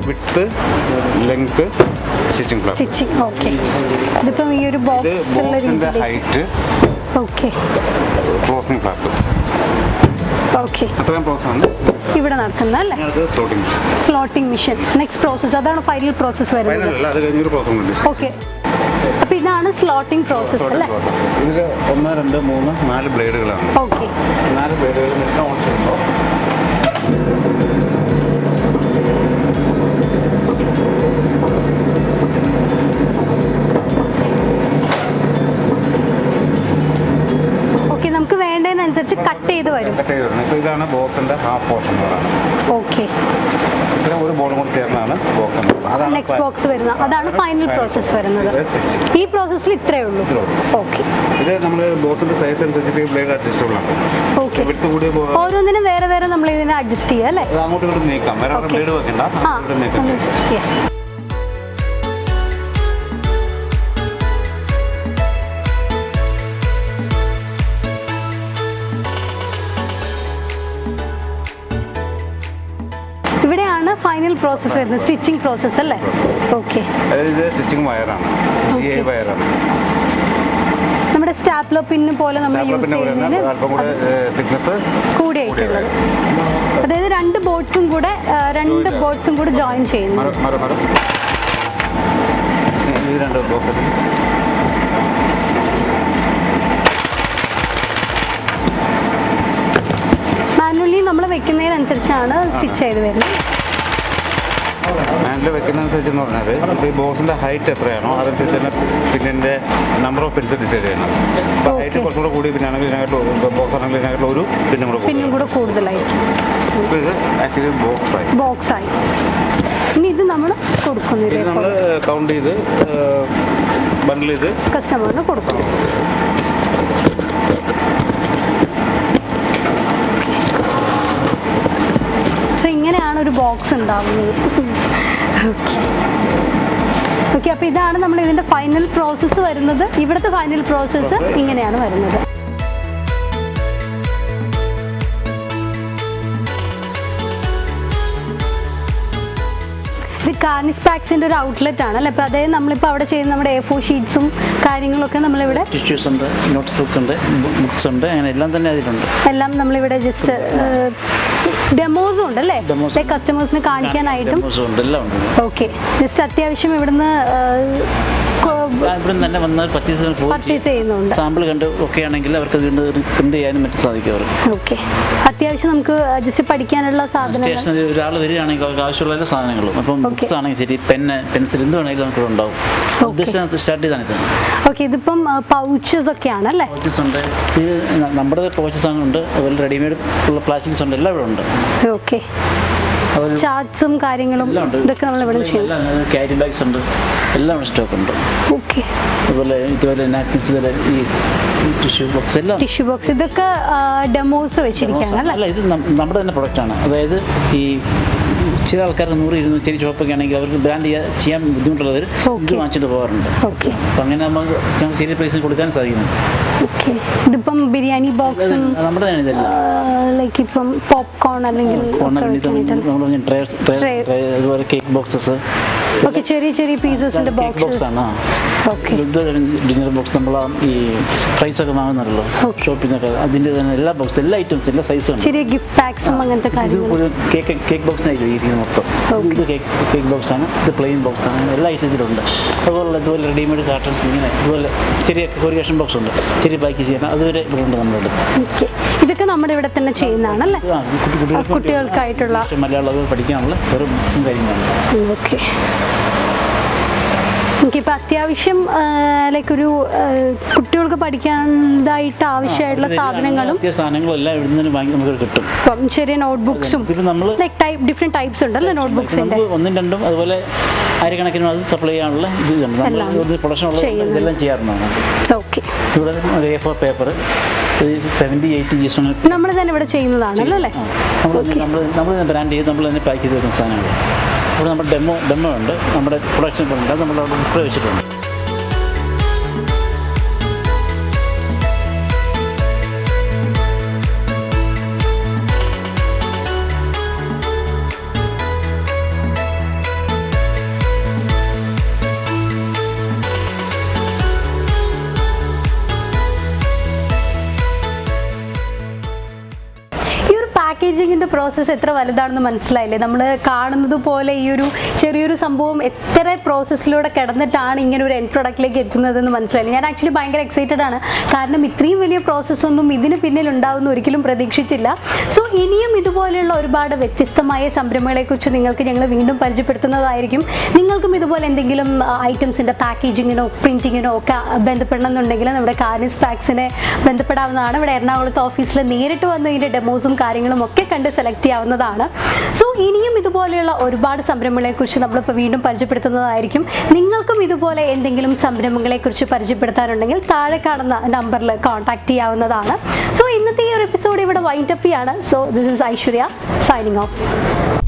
Width, length, stitching flap. Stitching. Okay. ഇതിപ്പം ഈ ഒരു ഇത് ബോക്സിലുള്ള ബോക്സിന്റെ രീതിയിൽ. Height, okay. Closing flap, okay. അത്രയും പ്രോസസ്സാണ് ഇവിടെ നടക്കുന്നത് അല്ലേ? Slotting. Slotting machine. Next process, അതാണ് ഫൈനൽ പ്രോസസ്സ് വരുന്നത്. ഫൈനലല്ല, അത് കഴിഞ്ഞൊരു പ്രോസസ് ഉണ്ട്. ഓക്കെ. അപ്പോൾ ഇതാണ് സ്ലോട്ടിംഗ് പ്രോസസ്സ് അല്ലേ? ഇതിൽ 1, 2, 3, 4 ബ്ലേഡുകളാണ്. ഓക്കെ. 4 ബ്ലേഡുകൾ മെഷീൻ ഓൺ ചെയ്യുമ്പോൾ ഓക്കെ, നമുക്ക് വേണ്ടതിനനുസരിച്ച് കട്ട് ചെയ്ത് വരും. കട്ട് ചെയ്ത് വരണം. ഇപ്പോൾ ഇതാണ് ബോക്സിന്റെ ഹാഫ് പോർഷൻ. ഓക്കെ. ഇത്ര ഒരു ബോർഡും കൂടി ചേർന്നാണ് ബോക്സ്. അതാണ് നെക്സ്റ്റ് ബോക്സ് വരുന്നത്, അതാണ് ഫൈനൽ പ്രോസസ്സ് വരുന്നത്. ഈ പ്രോസസ്സിൽ ഇത്രയേ ഉള്ളൂ. ഓക്കെ. ഇത് നമ്മൾ ബോക്സിന്റെ സൈസ് അനുസരിച്ചിട്ട് ബ്ലേഡ് അഡ്ജസ്റ്റബിൾ ആണ്. ഓക്കെ. വിട്ട് കൂടിയ ഓരോന്നിനും വേറെ വേറെ നമ്മൾ ഇതിനെ അഡ്ജസ്റ്റ് ചെയ്യുക അല്ലേ? അങ്ങോട്ടും ഇങ്ങോട്ടും നീക്കാം. വേറെ ബ്ലേഡ് വെക്കണ്ട, ആ, ഇവിടെ നീക്കാം. ചെയ്യാം. ഇവിടെയാണ് ഫൈനൽ പ്രോസസ്സ് വരുന്നത്, സ്റ്റിച്ചിങ് പ്രോസസ്സ് അല്ലേ? ഓക്കെ. ഇത് സ്റ്റിച്ചിങ് വയറാണ്, GI വയറാണ്. നമ്മുടെ സ്റ്റാപ്ലർ പിന്ന് പോലെ നമ്മൾ യൂസ് പിന്നെ ചെയ്യുന്നതിന് അല്പം കൂടെ തിക്നെസ് കൂടിയായിട്ടുള്ളത്. അതായത് രണ്ട് ബോർഡ്സും കൂടെ ജോയിൻ ചെയ്യുന്നു. ഈ 2 ബോക്സ് മാനുവലി നമ്മൾ വെക്കുന്നതിനനുസരിച്ചാണ് സ്റ്റിച്ച് ചെയ്ത് വരുന്നത്. ഹാൻഡിൽ വെക്കുന്നതനുസരിച്ച് എന്ന് പറഞ്ഞാൽ ഇപ്പോൾ ഈ ബോക്സിൻ്റെ ഹൈറ്റ് എത്രയാണോ അതനുസരിച്ച് തന്നെ പിന്നിൻ്റെ നമ്പർ ഓഫ് പിൻസ് ഡിസൈഡ് ചെയ്യണം. അപ്പോൾ ഹൈറ്റ് കുറച്ചും കൂടെ കൂടി പിന്നാണെങ്കിൽ ഇതിനകത്ത് ബോക്സ് ആണെങ്കിൽ ഇതിനകത്ത് ഒരു പിന്നും കൂടെ കൂടുതലായിരിക്കും. ഇപ്പോൾ ഇത് ആക്ച്വലി ബോക്സായി. ഇനി ഇത് നമ്മൾ കൊടുക്കുന്നു, ഇത് നമ്മൾ കൗണ്ട് ചെയ്ത് ബണ്ടിൽ ചെയ്ത് കസ്റ്റമറിന് കൊടുക്കുന്നു. സോ ഇങ്ങനെയാണ് ഒരു ബോക്സ് ഉണ്ടാവുന്നത്. ഓക്കെ. അപ്പോൾ ഇതാണ് നമ്മൾ ഇതിൻ്റെ ഫൈനൽ പ്രോസസ്സ് വരുന്നത്. ഇവിടുത്തെ ഫൈനൽ പ്രോസസ്സ് ഇങ്ങനെയാണ് വരുന്നത്. ഇത് കാർണിസ് പാക്സിൻ്റെ ഒരു ഔട്ട്ലെറ്റ് ആണ് അല്ലേ? അപ്പോൾ അതായത് നമ്മളിപ്പോൾ അവിടെ ചെയ്യുന്ന നമ്മുടെ A4 ഷീറ്റ്സും കാര്യങ്ങളൊക്കെ നമ്മളിവിടെ ടിഷ്യൂസ് ഉണ്ട്, നോട്ട് ബുക്ക് ഉണ്ട്, ബുക്സ് ഉണ്ട്, അങ്ങനെ എല്ലാം തന്നെ അതിലുണ്ട്. എല്ലാം നമ്മളിവിടെ ജസ്റ്റ് ഡെമോസും ഉണ്ട് അല്ലേ? കസ്റ്റമേഴ്സിന് കാണിക്കാനായിട്ടും എല്ലാം ഉണ്ട്. ഓക്കെ. ജസ്റ്റ് അത്യാവശ്യം ഇവിടുന്ന് ഇവിടെ തന്നെ വന്ന് പർച്ചേസ് ചെയ്യുന്നുണ്ട്. സാമ്പിൾ കണ്ട് ഓക്കെ ആണെങ്കിൽ അവർക്ക് പ്രിന്റ് ചെയ്യാനും മറ്റും സാധിക്കും അവർക്ക്. ഓക്കെ. അത്യാവശ്യം നമുക്ക് ജസ്റ്റ് പഠിക്കാനുള്ള സാധനങ്ങൾ, സ്റ്റേഷനറി ഒരാൾ വരികയാണെങ്കിൽ അവർക്ക് ആവശ്യമുള്ള എല്ലാ സാധനങ്ങളും, അപ്പം ബുക്സ് ആണെങ്കിൽ ശരി, പെന്ന്, പെൻസിൽ, എന്ത് വേണമെങ്കിലും നമുക്ക് ഉണ്ടാവും. ഉദ്ദേശം സ്റ്റാർട്ട് ചെയ്താണ് ഇത്. ഓക്കെ. ഇതിപ്പം പൗച്ചസ് ഒക്കെ ആണല്ലേ? പൗച്ചസ് ഉണ്ട്, ഇത് നമ്മുടെ പൗച്ചസ് ഉണ്ട്, അതുപോലെ റെഡിമെയ്ഡ് ഉള്ള പ്ലാസ്റ്റിക്സ് ഉണ്ട്, എല്ലാം ഇവിടെ ഉണ്ട്. ഓക്കെ. ചാർട്ട്സും കാര്യങ്ങളും ഇതൊക്കെ നമ്മൾ ഇവിടെ ചെയ്യും. ക്യാരി ബാഗ്സ് ഉണ്ട്, എല്ലാം ഇവിടെ സ്റ്റോക്ക് ഉണ്ട്. ഓക്കെ. ഇതുപോലെ നാപ്കിൻസ്, ഈ ടിഷ്യൂ ബോക്സ്, എല്ലാം ടിഷ്യൂ ബോക്സ്, ഇതൊക്കെ ഡെമോസ് വെച്ചിരിക്കുകയാണ് അല്ലേ? അല്ല, ഇത് നമ്മുടെ തന്നെ പ്രൊഡക്റ്റാണ്. അതായത് ഈ ചില ആൾക്കാർ 100-200 ചെറിയ ഷോപ്പൊക്കെ ആണെങ്കിൽ അവർക്ക് ബ്രാൻഡ് ചെയ്യാൻ ബുദ്ധിമുട്ടുള്ളവർ ഇത് വാങ്ങിച്ചിട്ട് പോകാറുണ്ട്. ഓക്കെ. അപ്പം അങ്ങനെ നമുക്ക് ചെറിയ പ്രൈസിൽ കൊടുക്കാൻ സാധിക്കുന്നു. ഓക്കെ. ഇതിപ്പം ബിരിയാണി ബോക്സും നമ്മുടെ തന്നെ ഇതല്ല, ലൈക്ക് ഇപ്പം പോപ്കോൺ അല്ലെങ്കിൽ അതുപോലെ കേക്ക് ബോക്സസ്, ഓക്കെ, ചെറിയ ചെറിയ പീസസിന്റെ കേക്ക് ബോക്സ് ബോക്സസ്. ആണ്. ഓക്കെ, ഇത് ഡിന്നർ ബോക്സ് നമ്മൾ ഈ ഫ്രൈസ് ഒക്കെ വാങ്ങുന്നല്ലോ ഷോപ്പിൽ നിന്നൊക്കെ, അതിൻ്റെ തന്നെ എല്ലാ ബോക്സ്, എല്ലാ ഐറ്റംസ്, എല്ലാ സൈസും. ചെറിയ ഗിഫ്റ്റ് പാക്സും അങ്ങനത്തെ ഇത് കാര്യങ്ങൾ. ഒരു കേക്ക് ബോക്സിനായിട്ട് ഇരിക്കുന്നത് മൊത്തം. ഇത് കേക്ക് ബോക്സ് ആണ്, ഇത് പ്ലെയിൻ ബോക്സ് ആണ്, എല്ലാ ഐറ്റത്തിലുണ്ട്. അതുപോലെ ഇതുപോലെ റെഡിമെയ്ഡ് കാർട്ടൺസ്, ഇങ്ങനെ ഇതുപോലെ ചെറിയ കൊറിയേഷൻ ബോക്സ് ഉണ്ട്, ചെറിയ പാക്ക് ചെയ്യാൻ, അതുവരെ ഇവിടെ ഉണ്ട് നമ്മുടെ അടുത്ത്. ഓക്കെ, ഇതൊക്കെ നമ്മുടെ ഇവിടെ തന്നെ ചെയ്യുന്നതാണല്ലേ? കുട്ടികൾക്കായിട്ടുള്ള മലയാളം പഠിക്കാനുള്ള ഒരു ബുക്സും കാര്യങ്ങളാണ്. ഓക്കെ, എനിക്കിപ്പോൾ അത്യാവശ്യം ലൈക്ക് ഒരു കുട്ടികൾക്ക് പഠിക്കാനായിട്ട് ആവശ്യമായിട്ടുള്ള സാധനങ്ങളും സാധനങ്ങളും എല്ലാം ഇവിടെ നിന്ന് വാങ്ങി നമുക്ക് കിട്ടും. ഇപ്പം ചെറിയ നോട്ട്ബുക്സും ഇപ്പം നമ്മൾ ലൈക്ക് ഡിഫറെൻറ്റ് ടൈപ്സ് ഉണ്ടല്ലോ നോട്ട്ബുക്സിൻ്റെ. ഒന്നും രണ്ടും അതുപോലെ ആയിരക്കണക്കിനും അത് സപ്ലൈ ചെയ്യാനുള്ള ഇത് പ്രൊഡക്ഷൻ ഉള്ളത് ഇതെല്ലാം ചെയ്യാറുള്ളതാണ്. ഓക്കെ, ഇവിടെ A4 പേപ്പർ 70-80 Gs നമ്മൾ തന്നെ ഇവിടെ ചെയ്യുന്നതാണല്ലോ അല്ലേ? നമ്മൾ ബ്രാൻഡ് ചെയ്ത് നമ്മൾ തന്നെ പാക്ക് ചെയ്ത് വെക്കുന്ന സാധനങ്ങൾ. ഇവിടെ നമ്മുടെ ഡെമോ ഉണ്ട്, നമ്മുടെ പ്രൊഡക്ഷൻ ഉണ്ട്, നമ്മൾ അവിടെ ഡിസ്പ്ലേ വെച്ചിട്ടുണ്ട്. പാക്കേജിങ്ങിൻ്റെ പ്രോസസ്സ് എത്ര വലുതാണെന്ന് മനസ്സിലായില്ലേ? നമ്മൾ കാണുന്നത് പോലെ ഈ ഒരു ചെറിയൊരു സംഭവം എത്ര പ്രോസസ്സിലൂടെ കിടന്നിട്ടാണ് ഇങ്ങനെ ഒരു എൻഡ് പ്രൊഡക്റ്റിലേക്ക് എത്തുന്നതെന്ന് മനസ്സിലായില്ലേ? ഞാൻ ആക്ച്വലി ഭയങ്കര എക്സൈറ്റഡ് ആണ്, കാരണം ഇത്രയും വലിയ പ്രോസസ്സൊന്നും ഇതിന് പിന്നിൽ ഉണ്ടാവുമെന്ന് ഒരിക്കലും പ്രതീക്ഷിച്ചില്ല. സോ ഇനിയും ഇതുപോലെയുള്ള ഒരുപാട് വ്യത്യസ്തമായ സംരംഭങ്ങളെക്കുറിച്ച് നിങ്ങൾക്ക് ഞങ്ങൾ വീണ്ടും പരിചയപ്പെടുത്തുന്നതായിരിക്കും. നിങ്ങൾക്കും ഇതുപോലെ എന്തെങ്കിലും ഐറ്റംസിൻ്റെ പാക്കേജിങ്ങിനോ പ്രിൻറ്റിങ്ങിനോ ഒക്കെ ബന്ധപ്പെടണമെന്നുണ്ടെങ്കിൽ നമ്മുടെ കാർണിസ് പാക്സിനെ ബന്ധപ്പെടാവുന്നതാണ്. ഇവിടെ എറണാകുളത്ത് ഓഫീസിൽ നേരിട്ട് വന്ന് ഇതിൻ്റെ ഡെമോസും കാര്യങ്ങളും ഒക്കെ കണ്ട് സെലക്ട് ചെയ്യാവുന്നതാണ്. സോ ഇനിയും ഇതുപോലെയുള്ള ഒരുപാട് സംരംഭങ്ങളെക്കുറിച്ച് നമ്മളിപ്പോൾ വീണ്ടും പരിചയപ്പെടുത്തുന്നതായിരിക്കും. നിങ്ങൾക്കും ഇതുപോലെ എന്തെങ്കിലും സംരംഭങ്ങളെക്കുറിച്ച് പരിചയപ്പെടുത്താനുണ്ടെങ്കിൽ താഴെ കാണുന്ന നമ്പറിൽ കോൺടാക്ട് ചെയ്യാവുന്നതാണ്. സോ ഇന്നത്തെ ഈ ഒരു എപ്പിസോഡ് ഇവിടെ വൈൻഡ് അപ്പ് ചെയ്യാണ്. So this is Aishwarya signing off.